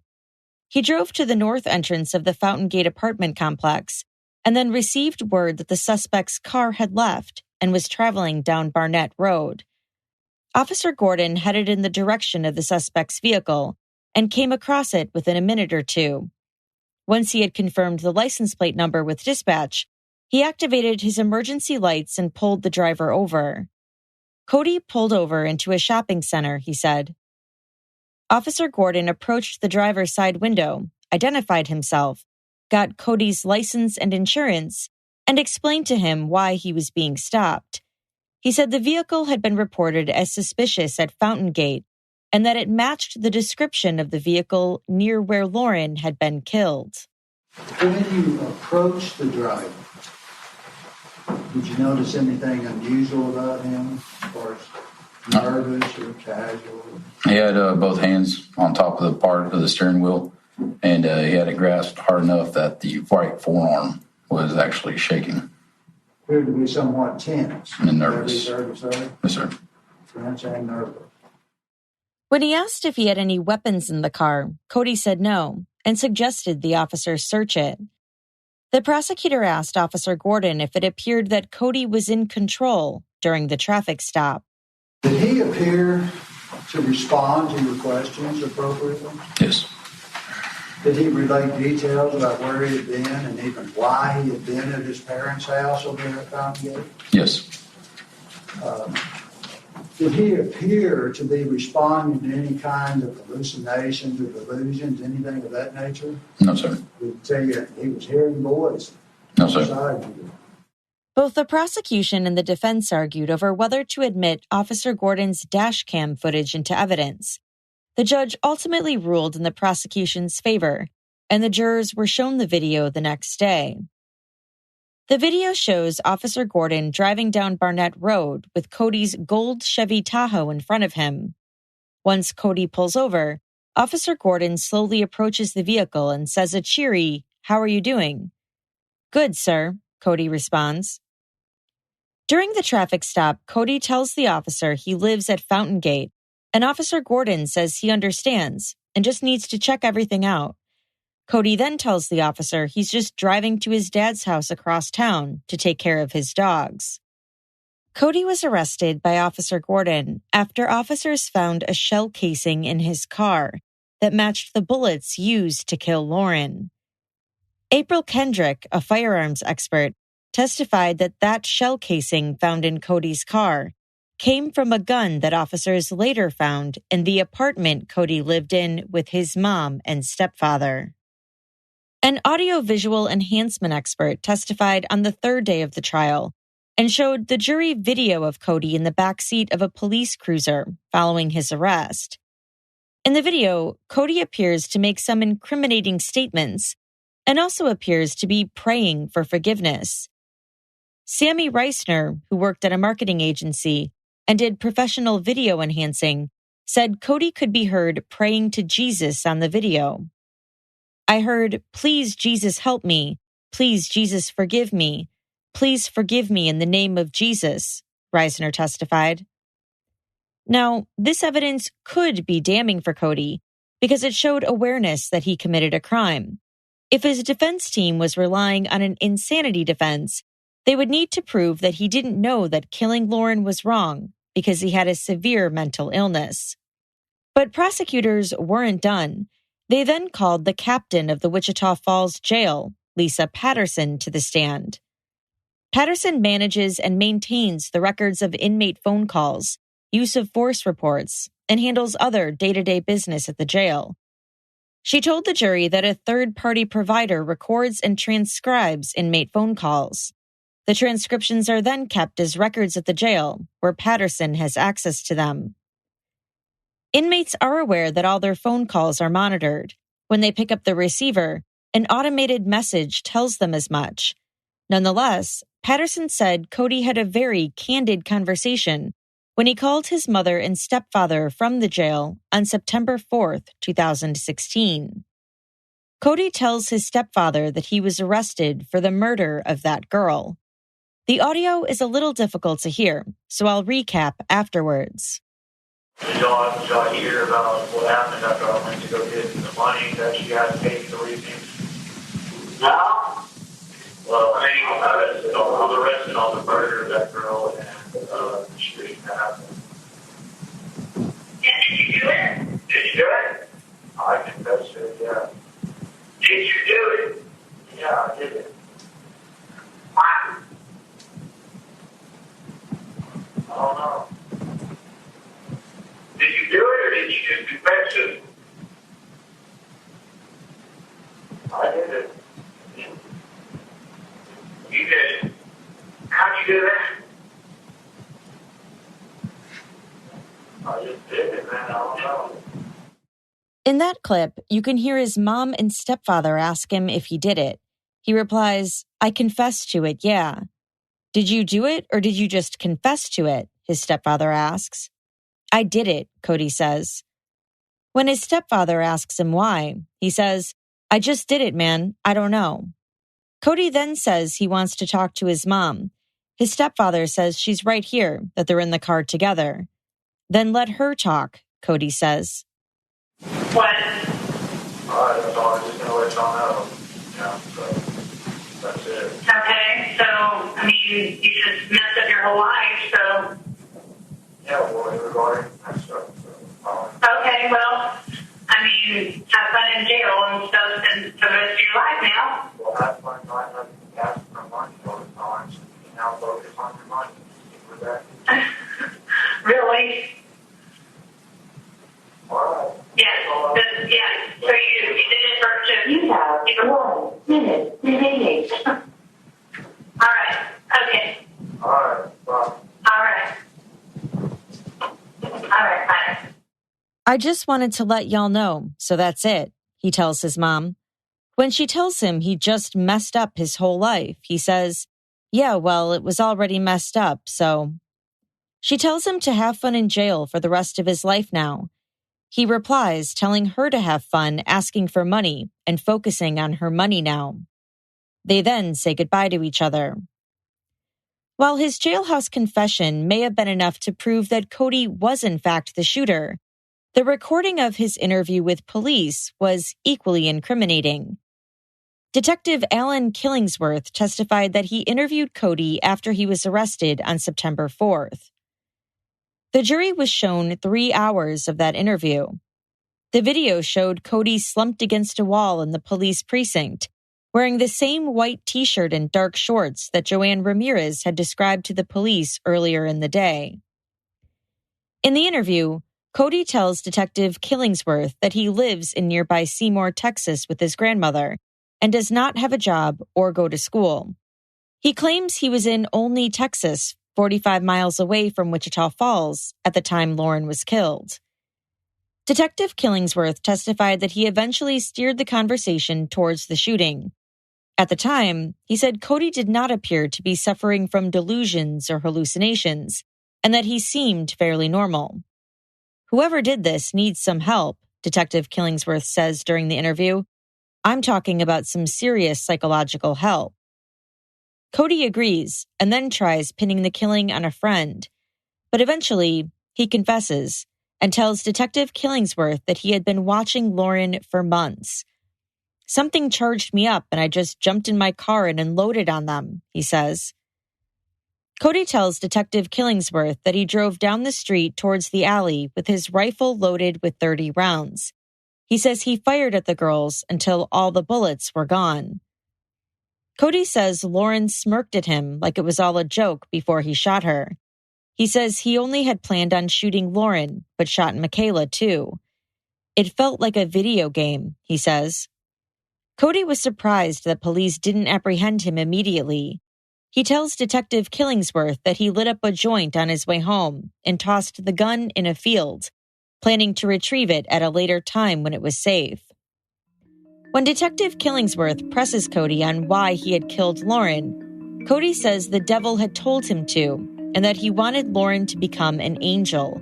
He drove to the north entrance of the Fountain Gate apartment complex and then received word that the suspect's car had left and was traveling down Barnett Road. Officer Gordon headed in the direction of the suspect's vehicle and came across it within a minute or two. Once he had confirmed the license plate number with dispatch, he activated his emergency lights and pulled the driver over. Cody pulled over into a shopping center, he said. Officer Gordon approached the driver's side window, identified himself, got Cody's license and insurance, and explained to him why he was being stopped. He said the vehicle had been reported as suspicious at Fountain Gate and that it matched the description of the vehicle near where Lauren had been killed. When you approached the driver, did you notice anything unusual about him, as far as nervous or casual? He had both hands on top of the part of the steering wheel, and he had it grasped hard enough that the right forearm was actually shaking. Appeared to be somewhat tense. And nervous. Yes, sir. Tense and nervous. When he asked if he had any weapons in the car, Cody said no and suggested the officers search it. The prosecutor asked Officer Gordon if it appeared that Cody was in control during the traffic stop. Did he appear to respond to your questions appropriately? Yes. Did he relate details about where he had been and even why he had been at his parents' house over there at Fountain Gate? Yes. Did he appear to be responding to any kind of hallucinations or delusions, anything of that nature? No, sir. Did he tell you he was hearing voices? No, sir. Beside you? Both the prosecution and the defense argued over whether to admit Officer Gordon's dash cam footage into evidence. The judge ultimately ruled in the prosecution's favor, and the jurors were shown the video the next day. The video shows Officer Gordon driving down Barnett Road with Cody's gold Chevy Tahoe in front of him. Once Cody pulls over, Officer Gordon slowly approaches the vehicle and says a cheery, "How are you doing?" "Good, sir," Cody responds. During the traffic stop, Cody tells the officer he lives at Fountain Gate, and Officer Gordon says he understands and just needs to check everything out. Cody then tells the officer he's just driving to his dad's house across town to take care of his dogs. Cody was arrested by Officer Gordon after officers found a shell casing in his car that matched the bullets used to kill Lauren. April Kendrick, a firearms expert, testified that that shell casing found in Cody's car came from a gun that officers later found in the apartment Cody lived in with his mom and stepfather. An audiovisual enhancement expert testified on the third day of the trial and showed the jury video of Cody in the backseat of a police cruiser following his arrest. In the video, Cody appears to make some incriminating statements and also appears to be praying for forgiveness. Sammy Reisner, who worked at a marketing agency and did professional video enhancing, said Cody could be heard praying to Jesus on the video. "I heard, 'Please, Jesus, help me. Please, Jesus, forgive me. Please forgive me in the name of Jesus,'" Reisner testified. Now, this evidence could be damning for Cody because it showed awareness that he committed a crime. If his defense team was relying on an insanity defense, they would need to prove that he didn't know that killing Lauren was wrong because he had a severe mental illness. But prosecutors weren't done. They then called the captain of the Wichita Falls jail, Lisa Patterson, to the stand. Patterson manages and maintains the records of inmate phone calls, use of force reports, and handles other day-to-day business at the jail. She told the jury that a third-party provider records and transcribes inmate phone calls. The transcriptions are then kept as records at the jail, where Patterson has access to them. Inmates are aware that all their phone calls are monitored. When they pick up the receiver, an automated message tells them as much. Nonetheless, Patterson said Cody had a very candid conversation when he called his mother and stepfather from the jail on September 4th, 2016. Cody tells his stepfather that he was arrested for the murder of that girl. The audio is a little difficult to hear, so I'll recap afterwards. Did y'all hear about what happened after I went to go get the money that she had to pay for the evening? No. Well, I was arrested on the murder of that girl and she didn't happen. Did you do it? Did you do it? I confessed to it, yeah. Did you do it? Yeah, I did it. Why? I don't know. Did you do it or did you just confess to it? I did it. You did it. How'd you do that? I just did it, man. I don't know. In that clip, you can hear his mom and stepfather ask him if he did it. He replies, "I confess to it, yeah." "Did you do it or did you just confess to it?" his stepfather asks. "I did it," Cody says. When his stepfather asks him why, he says, "I just did it, man. I don't know." Cody then says he wants to talk to his mom. His stepfather says she's right here, that they're in the car together. "Then let her talk," Cody says. What? All right, that's all. I'm just going to let y'all know. Yeah, so that's it. Okay, so, I mean, mean, you just messed up your whole life, so. Yeah, well, regarding that stuff. Okay, well, I mean, have fun in jail and stuff and for the rest of your life now. Well, have fun not having to ask for money all the time, so you can now focus on your money. With that. Really? All right. Yeah, yeah. So you did it for just. You have 1 minute remaining. All right. Okay. All right. Bye. All right. All right. Bye. I just wanted to let y'all know, so that's it, he tells his mom. When she tells him he just messed up his whole life, he says, yeah, well, it was already messed up, so. She tells him to have fun in jail for the rest of his life now. He replies, telling her to have fun, asking for money, and focusing on her money now. They then say goodbye to each other. While his jailhouse confession may have been enough to prove that Cody was in fact the shooter, the recording of his interview with police was equally incriminating. Detective Alan Killingsworth testified that he interviewed Cody after he was arrested on September 4th. The jury was shown 3 hours of that interview. The video showed Cody slumped against a wall in the police precinct, wearing the same white t-shirt and dark shorts that Joanne Ramirez had described to the police earlier in the day. In the interview, Cody tells Detective Killingsworth that he lives in nearby Seymour, Texas with his grandmother and does not have a job or go to school. He claims he was in Olney, Texas, 45 miles away from Wichita Falls at the time Lauren was killed. Detective Killingsworth testified that he eventually steered the conversation towards the shooting. At the time, he said Cody did not appear to be suffering from delusions or hallucinations, and that he seemed fairly normal. Whoever did this needs some help, Detective Killingsworth says during the interview. I'm talking about some serious psychological help. Cody agrees and then tries pinning the killing on a friend. But eventually, he confesses and tells Detective Killingsworth that he had been watching Lauren for months. Something charged me up and I just jumped in my car and unloaded on them, he says. Cody tells Detective Killingsworth that he drove down the street towards the alley with his rifle loaded with 30 rounds. He says he fired at the girls until all the bullets were gone. Cody says Lauren smirked at him like it was all a joke before he shot her. He says he only had planned on shooting Lauren, but shot Michaela too. It felt like a video game, he says. Cody was surprised that police didn't apprehend him immediately. He tells Detective Killingsworth that he lit up a joint on his way home and tossed the gun in a field, planning to retrieve it at a later time when it was safe. When Detective Killingsworth presses Cody on why he had killed Lauren, Cody says the devil had told him to, and that he wanted Lauren to become an angel.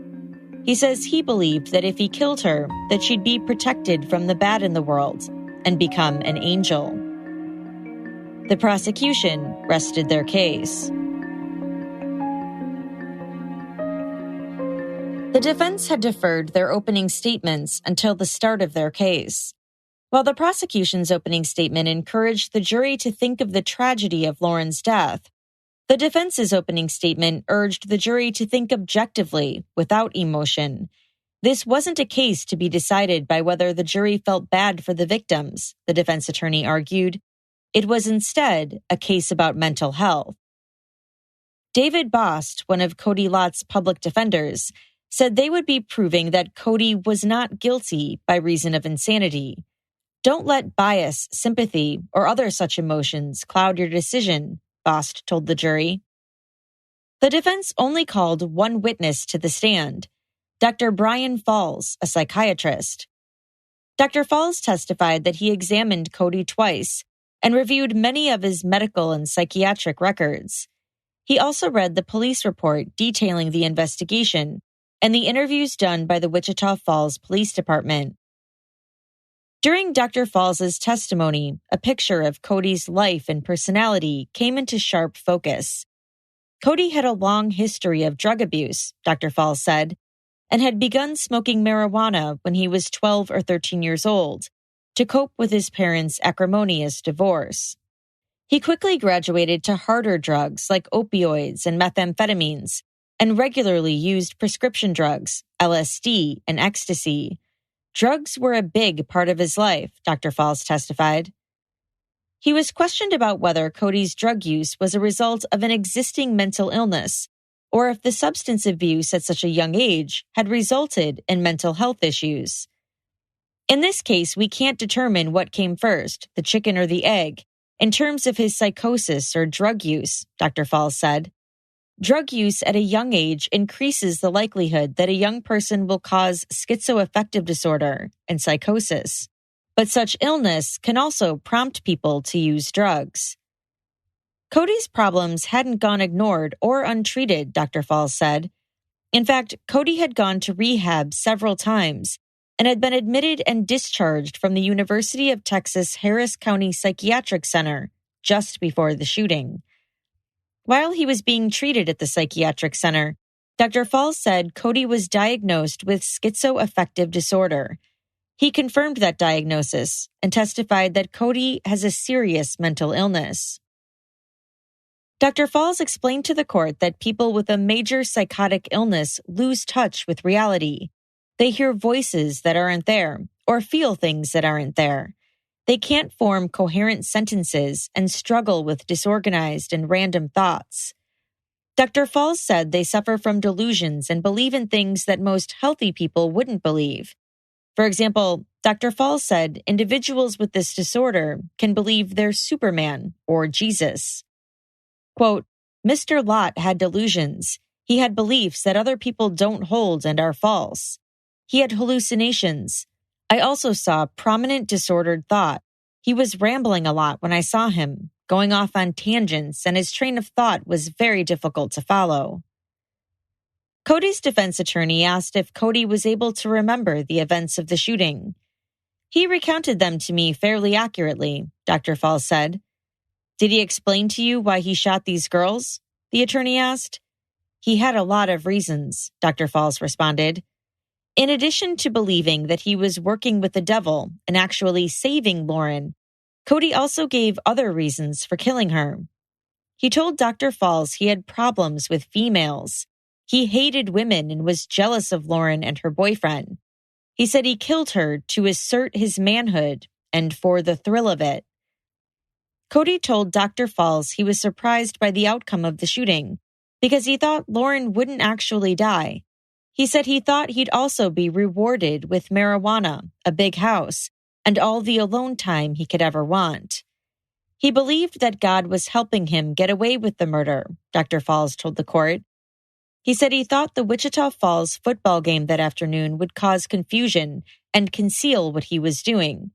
He says he believed that if he killed her, that she'd be protected from the bad in the world and become an angel. The prosecution rested their case. The defense had deferred their opening statements until the start of their case. While the prosecution's opening statement encouraged the jury to think of the tragedy of Lauren's death, the defense's opening statement urged the jury to think objectively, without emotion. This wasn't a case to be decided by whether the jury felt bad for the victims, the defense attorney argued. It was instead a case about mental health. David Bost, one of Cody Lott's public defenders, said they would be proving that Cody was not guilty by reason of insanity. Don't let bias, sympathy, or other such emotions cloud your decision, Bost told the jury. The defense only called one witness to the stand, Dr. Brian Falls, a psychiatrist. Dr. Falls testified that he examined Cody twice and reviewed many of his medical and psychiatric records. He also read the police report detailing the investigation and the interviews done by the Wichita Falls Police Department. During Dr. Falls' testimony, a picture of Cody's life and personality came into sharp focus. Cody had a long history of drug abuse, Dr. Falls said, and had begun smoking marijuana when he was 12 or 13 years old to cope with his parents' acrimonious divorce. He quickly graduated to harder drugs like opioids and methamphetamines, and regularly used prescription drugs, LSD and ecstasy. Drugs were a big part of his life, Dr. Falls testified. He was questioned about whether Cody's drug use was a result of an existing mental illness, or if the substance abuse at such a young age had resulted in mental health issues. In this case, we can't determine what came first, the chicken or the egg, in terms of his psychosis or drug use, Dr. Falls said. Drug use at a young age increases the likelihood that a young person will cause schizoaffective disorder and psychosis. But such illness can also prompt people to use drugs. Cody's problems hadn't gone ignored or untreated, Dr. Falls said. In fact, Cody had gone to rehab several times and had been admitted and discharged from the University of Texas Harris County Psychiatric Center just before the shooting. While he was being treated at the psychiatric center, Dr. Falls said Cody was diagnosed with schizoaffective disorder. He confirmed that diagnosis and testified that Cody has a serious mental illness. Dr. Falls explained to the court that people with a major psychotic illness lose touch with reality. They hear voices that aren't there or feel things that aren't there. They can't form coherent sentences and struggle with disorganized and random thoughts. Dr. Falls said they suffer from delusions and believe in things that most healthy people wouldn't believe. For example, Dr. Falls said individuals with this disorder can believe they're Superman or Jesus. Quote, Mr. Lott had delusions. He had beliefs that other people don't hold and are false. He had hallucinations. I also saw prominent disordered thought. He was rambling a lot when I saw him, going off on tangents, and his train of thought was very difficult to follow. Cody's defense attorney asked if Cody was able to remember the events of the shooting. He recounted them to me fairly accurately, Dr. Falls said. Did he explain to you why he shot these girls? The attorney asked. He had a lot of reasons, Dr. Falls responded. In addition to believing that he was working with the devil and actually saving Lauren, Cody also gave other reasons for killing her. He told Dr. Falls he had problems with females. He hated women and was jealous of Lauren and her boyfriend. He said he killed her to assert his manhood and for the thrill of it. Cody told Dr. Falls he was surprised by the outcome of the shooting because he thought Lauren wouldn't actually die. He said he thought he'd also be rewarded with marijuana, a big house, and all the alone time he could ever want. He believed that God was helping him get away with the murder, Dr. Falls told the court. He said he thought the Wichita Falls football game that afternoon would cause confusion and conceal what he was doing.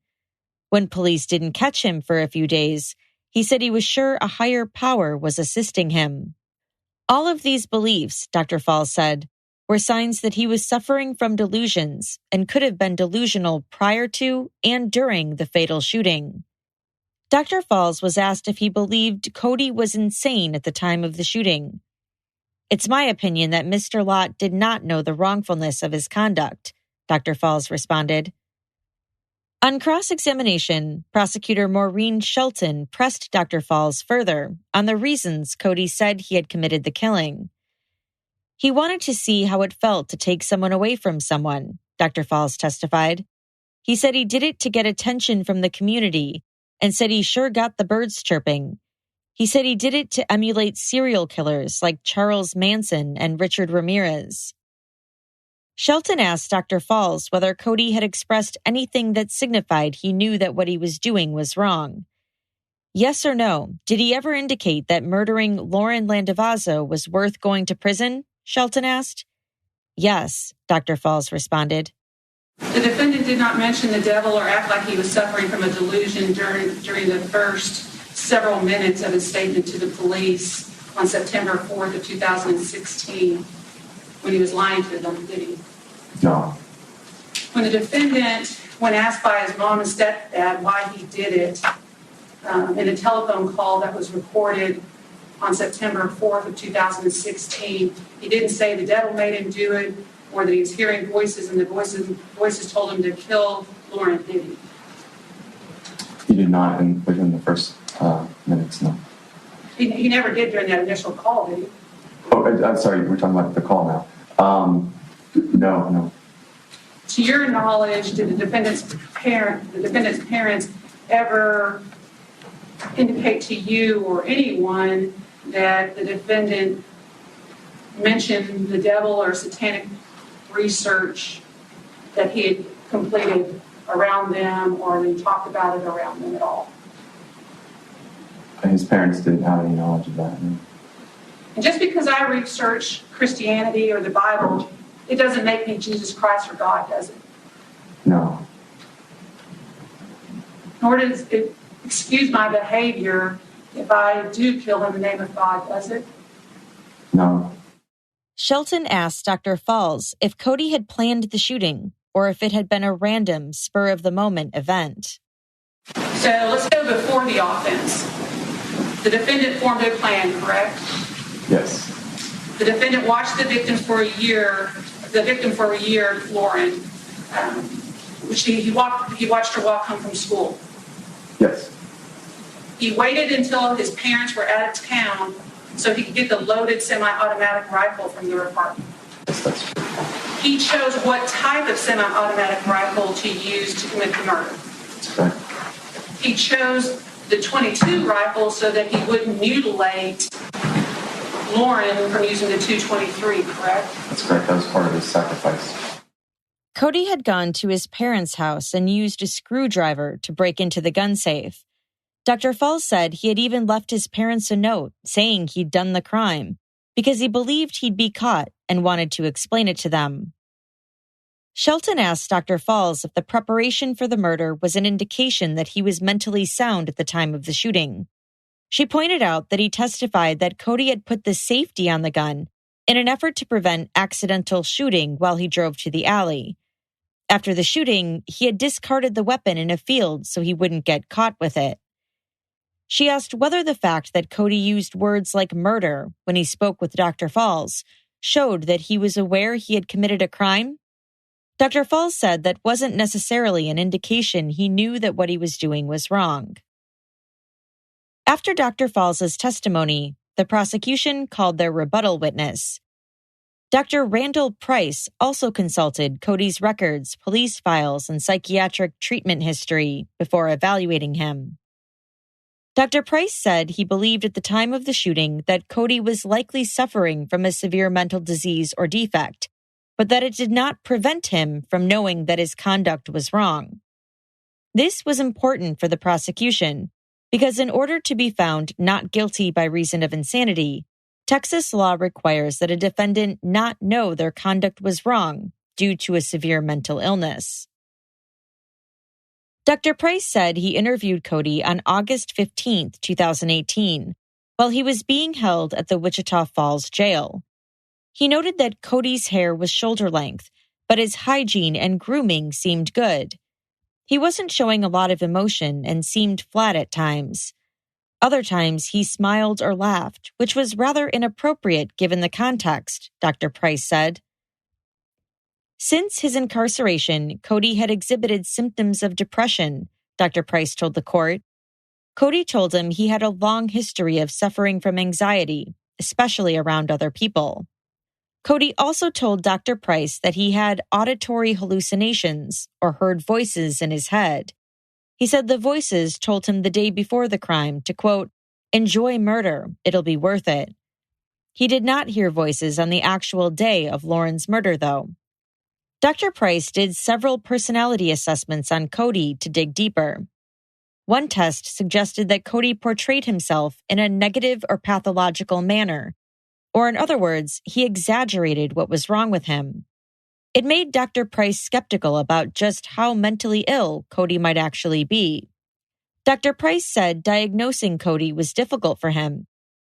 When police didn't catch him for a few days, he said he was sure a higher power was assisting him. All of these beliefs, Dr. Falls said, were signs that he was suffering from delusions and could have been delusional prior to and during the fatal shooting. Dr. Falls was asked if he believed Cody was insane at the time of the shooting. It's my opinion that Mr. Lott did not know the wrongfulness of his conduct, Dr. Falls responded. On cross-examination, prosecutor Maureen Shelton pressed Dr. Falls further on the reasons Cody said he had committed the killing. He wanted to see how it felt to take someone away from someone, Dr. Falls testified. He said he did it to get attention from the community and said he sure got the birds chirping. He said he did it to emulate serial killers like Charles Manson and Richard Ramirez. Shelton asked Dr. Falls whether Cody had expressed anything that signified he knew that what he was doing was wrong. Yes or no, did he ever indicate that murdering Lauren Landavazo was worth going to prison? Shelton asked. Yes, Dr. Falls responded. The defendant did not mention the devil or act like he was suffering from a delusion during the first several minutes of his statement to the police on September 4th of 2016 when he was lying to them, did he? No. When the defendant, when asked by his mom and stepdad why he did it, in a telephone call that was recorded on September 4th of 2016, he didn't say the devil made him do it or that he was hearing voices and the voices told him to kill Lauren, did he? He did not within the first minutes, no. He never did during that initial call, did he? Oh, I'm sorry, we're talking about the call now. No. To your knowledge, did the defendant's parents ever indicate to you or anyone that the defendant mentioned the devil or satanic research that he had completed around them, or they talked about it around them at all? His parents didn't have any knowledge of that. No. And just because I research Christianity or the Bible, it doesn't make me Jesus Christ or God, does it? No. Nor does it excuse my behavior if I do kill in the name of God, does it? No. Shelton asked Dr. Falls if Cody had planned the shooting or if it had been a random, spur-of-the-moment event. So let's go before the offense. The defendant formed a plan, correct? Yes. The defendant watched the victim for a year, Lauren. He watched her walk home from school. Yes. He waited until his parents were out of town so he could get the loaded semi-automatic rifle from their apartment. Yes, that's true. He chose what type of semi-automatic rifle to use to commit the murder. That's correct. He chose the .22 rifle so that he wouldn't mutilate Lauren from using the .223, correct? That's correct. That was part of his sacrifice. Cody had gone to his parents' house and used a screwdriver to break into the gun safe. Dr. Falls said he had even left his parents a note saying he'd done the crime because he believed he'd be caught and wanted to explain it to them. Shelton asked Dr. Falls if the preparation for the murder was an indication that he was mentally sound at the time of the shooting. She pointed out that he testified that Cody had put the safety on the gun in an effort to prevent accidental shooting while he drove to the alley. After the shooting, he had discarded the weapon in a field so he wouldn't get caught with it. She asked whether the fact that Cody used words like murder when he spoke with Dr. Falls showed that he was aware he had committed a crime. Dr. Falls said that wasn't necessarily an indication he knew that what he was doing was wrong. After Dr. Falls' testimony, the prosecution called their rebuttal witness. Dr. Randall Price also consulted Cody's records, police files, and psychiatric treatment history before evaluating him. Dr. Price said he believed at the time of the shooting that Cody was likely suffering from a severe mental disease or defect, but that it did not prevent him from knowing that his conduct was wrong. This was important for the prosecution because in order to be found not guilty by reason of insanity, Texas law requires that a defendant not know their conduct was wrong due to a severe mental illness. Dr. Price said he interviewed Cody on August 15, 2018, while he was being held at the Wichita Falls jail. He noted that Cody's hair was shoulder length, but his hygiene and grooming seemed good. He wasn't showing a lot of emotion and seemed flat at times. Other times he smiled or laughed, which was rather inappropriate given the context, Dr. Price said. Since his incarceration, Cody had exhibited symptoms of depression, Dr. Price told the court. Cody told him he had a long history of suffering from anxiety, especially around other people. Cody also told Dr. Price that he had auditory hallucinations or heard voices in his head. He said the voices told him the day before the crime to, quote, enjoy murder, it'll be worth it. He did not hear voices on the actual day of Lauren's murder, though. Dr. Price did several personality assessments on Cody to dig deeper. One test suggested that Cody portrayed himself in a negative or pathological manner, or in other words, he exaggerated what was wrong with him. It made Dr. Price skeptical about just how mentally ill Cody might actually be. Dr. Price said diagnosing Cody was difficult for him,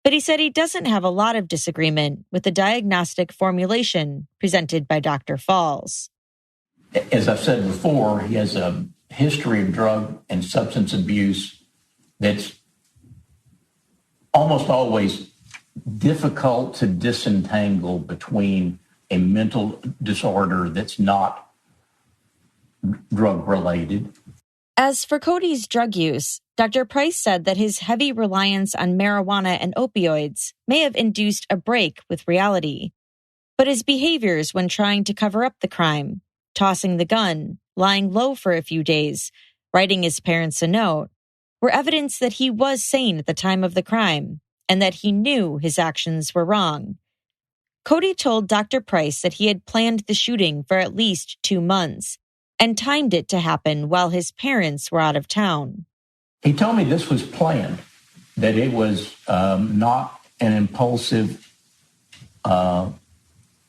but he said he doesn't have a lot of disagreement with the diagnostic formulation presented by Dr. Falls. As I've said before, he has a history of drug and substance abuse that's almost always difficult to disentangle between a mental disorder that's not drug-related. As for Cody's drug use, Dr. Price said that his heavy reliance on marijuana and opioids may have induced a break with reality. But his behaviors when trying to cover up the crime, tossing the gun, lying low for a few days, writing his parents a note, were evidence that he was sane at the time of the crime and that he knew his actions were wrong. Cody told Dr. Price that he had planned the shooting for at least 2 months and timed it to happen while his parents were out of town. He told me this was planned, that it was not an impulsive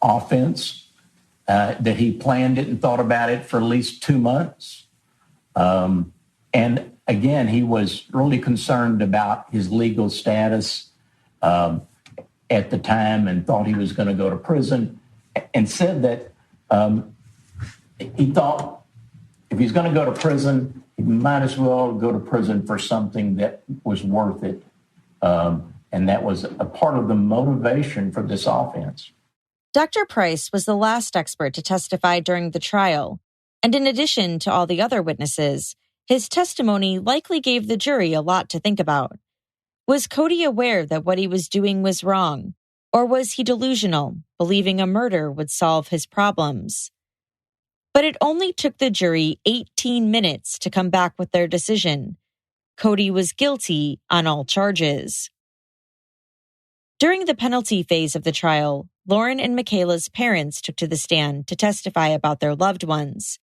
offense, that he planned it and thought about it for at least 2 months. And again, he was really concerned about his legal status at the time and thought he was going to go to prison, and said that he thought if he's going to go to prison, he might as well go to prison for something that was worth it. And that was a part of the motivation for this offense. Dr. Price was the last expert to testify during the trial, and in addition to all the other witnesses, his testimony likely gave the jury a lot to think about. Was Cody aware that what he was doing was wrong, or was he delusional, believing a murder would solve his problems? But it only took the jury 18 minutes to come back with their decision. Cody was guilty on all charges. During the penalty phase of the trial, Lauren and Michaela's parents took to the stand to testify about their loved ones.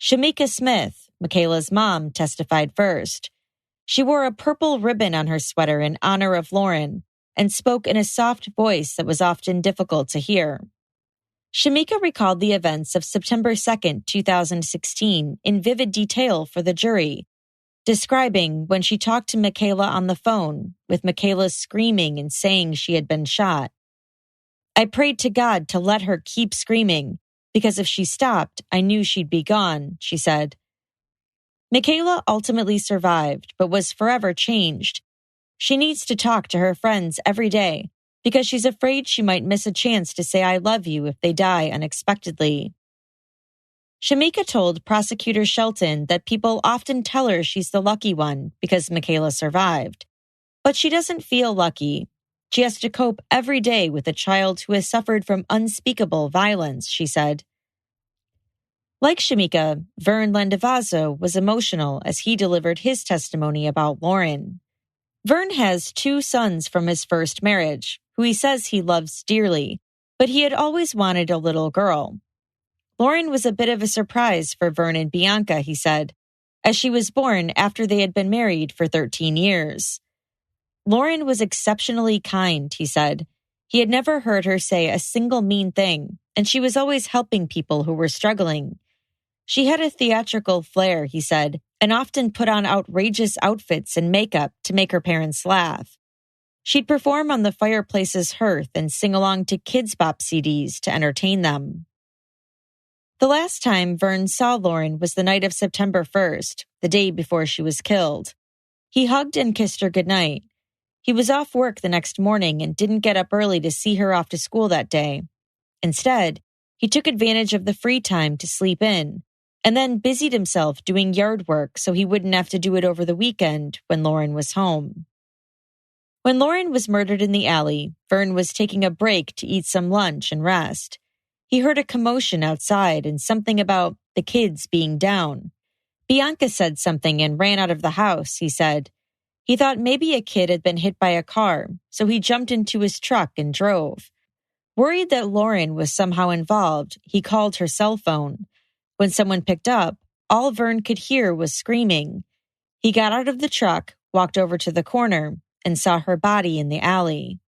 Shamika Smith, Michaela's mom, testified first. She wore a purple ribbon on her sweater in honor of Lauren and spoke in a soft voice that was often difficult to hear. Shamika recalled the events of September 2nd, 2016 in vivid detail for the jury, describing when she talked to Michaela on the phone, with Michaela screaming and saying she had been shot. I prayed to God to let her keep screaming, because if she stopped, I knew she'd be gone, she said. Michaela ultimately survived, but was forever changed. She needs to talk to her friends every day, because she's afraid she might miss a chance to say I love you if they die unexpectedly. Shamika told Prosecutor Shelton that people often tell her she's the lucky one because Michaela survived. But she doesn't feel lucky. She has to cope every day with a child who has suffered from unspeakable violence, she said. Like Shamika, Vern Landavazo was emotional as he delivered his testimony about Lauren. Vern has 2 sons from his first marriage, who he says he loves dearly, but he had always wanted a little girl. Lauren was a bit of a surprise for Vern and Bianca, he said, as she was born after they had been married for 13 years. Lauren was exceptionally kind, he said. He had never heard her say a single mean thing, and she was always helping people who were struggling. She had a theatrical flair, he said, and often put on outrageous outfits and makeup to make her parents laugh. She'd perform on the fireplace's hearth and sing along to Kids Bop CDs to entertain them. The last time Vern saw Lauren was the night of September 1st, the day before she was killed. He hugged and kissed her goodnight. He was off work the next morning and didn't get up early to see her off to school that day. Instead, he took advantage of the free time to sleep in, and then busied himself doing yard work so he wouldn't have to do it over the weekend when Lauren was home. When Lauren was murdered in the alley, Vern was taking a break to eat some lunch and rest. He heard a commotion outside and something about the kids being down. Bianca said something and ran out of the house, he said. He thought maybe a kid had been hit by a car, so he jumped into his truck and drove. Worried that Lauren was somehow involved, he called her cell phone. When someone picked up, all Vern could hear was screaming. He got out of the truck, walked over to the corner, and saw her body in the alley.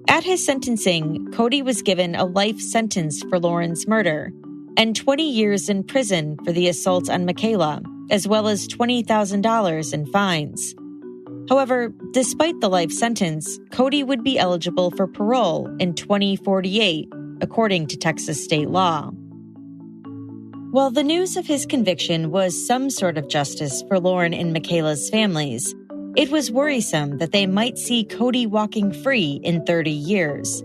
At his sentencing, Cody was given a life sentence for Lauren's murder and 20 years in prison for the assault on Michaela, as well as $20,000 in fines. However, despite the life sentence, Cody would be eligible for parole in 2048, according to Texas state law. While the news of his conviction was some sort of justice for Lauren and Michaela's families, it was worrisome that they might see Cody walking free in 30 years.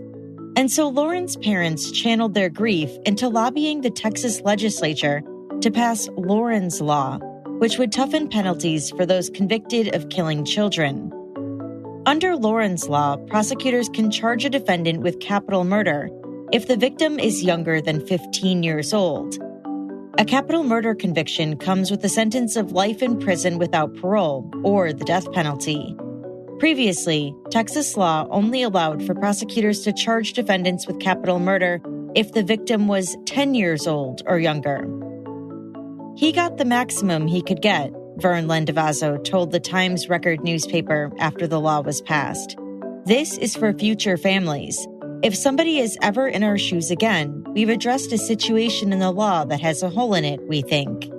And so Lauren's parents channeled their grief into lobbying the Texas legislature to pass Lauren's Law, which would toughen penalties for those convicted of killing children. Under Lauren's Law, prosecutors can charge a defendant with capital murder if the victim is younger than 15 years old. A capital murder conviction comes with a sentence of life in prison without parole or the death penalty. Previously, Texas law only allowed for prosecutors to charge defendants with capital murder if the victim was 10 years old or younger. He got the maximum he could get, Vern Landavazo told the Times Record newspaper after the law was passed. This is for future families. If somebody is ever in our shoes again, we've addressed a situation in the law that has a hole in it, we think.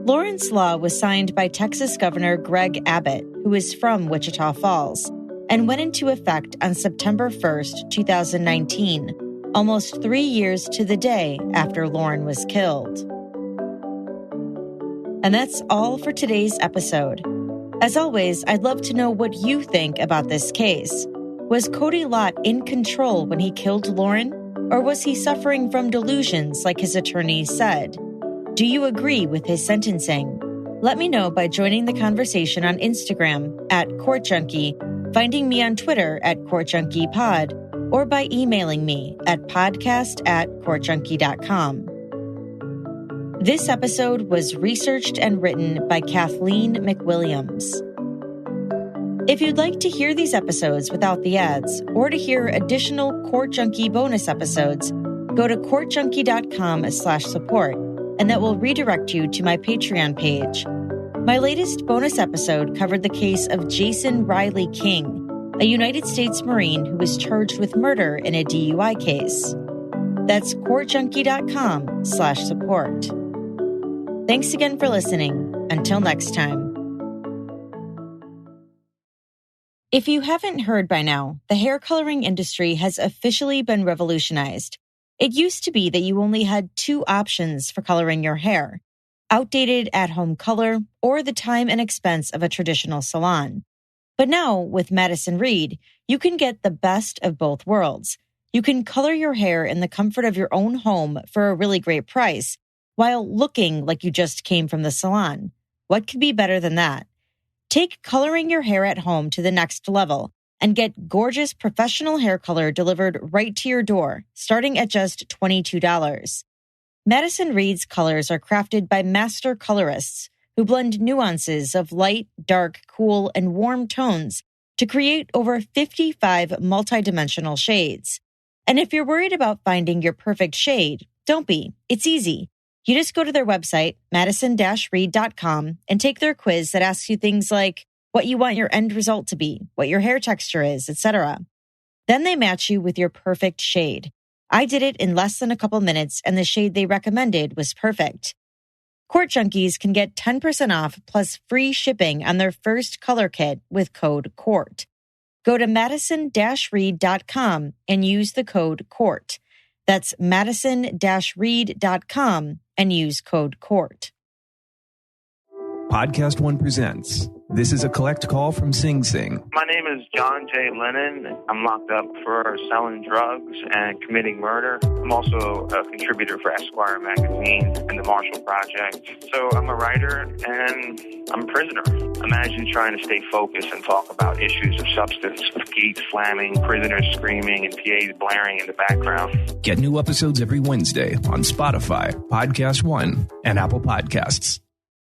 Lauren's Law was signed by Texas Governor Greg Abbott, who is from Wichita Falls, and went into effect on September 1st, 2019, almost 3 years to the day after Lauren was killed. And that's all for today's episode. As always, I'd love to know what you think about this case. Was Cody Lott in control when he killed Lauren, or was he suffering from delusions like his attorneys said? Do you agree with his sentencing? Let me know by joining the conversation on Instagram @CourtJunkie, finding me on Twitter @CourtJunkiePod, or by emailing me at podcast@CourtJunkie.com. This episode was researched and written by Kathleen McWilliams. If you'd like to hear these episodes without the ads, or to hear additional Court Junkie bonus episodes, go to CourtJunkie.com/support, and that will redirect you to my Patreon page. My latest bonus episode covered the case of Jason Riley King, a United States Marine who was charged with murder in a DUI case. That's CourtJunkie.com/support. Thanks again for listening. Until next time. If you haven't heard by now, the hair coloring industry has officially been revolutionized. It used to be that you only had 2 options for coloring your hair: outdated at-home color or the time and expense of a traditional salon. But now, with Madison Reed, you can get the best of both worlds. You can color your hair in the comfort of your own home for a really great price, while looking like you just came from the salon. What could be better than that? Take coloring your hair at home to the next level and get gorgeous professional hair color delivered right to your door, starting at just $22. Madison Reed's colors are crafted by master colorists who blend nuances of light, dark, cool, and warm tones to create over 55 multidimensional shades. And if you're worried about finding your perfect shade, don't be. It's easy. You just go to their website, madison-reed.com, and take their quiz that asks you things like what you want your end result to be, what your hair texture is, etc. Then they match you with your perfect shade. I did it in less than a couple minutes, and the shade they recommended was perfect. Court Junkies can get 10% off plus free shipping on their first color kit with code COURT. Go to madison-reed.com and use the code COURT. That's madison-reed.com and use code COURT. Podcast One presents. This is a collect call from Sing Sing. My name is John J. Lennon. I'm locked up for selling drugs and committing murder. I'm also a contributor for Esquire magazine and the Marshall Project. So I'm a writer and I'm a prisoner. Imagine trying to stay focused and talk about issues of substance with gates slamming, prisoners screaming, and PAs blaring in the background. Get new episodes every Wednesday on Spotify, Podcast One, and Apple Podcasts.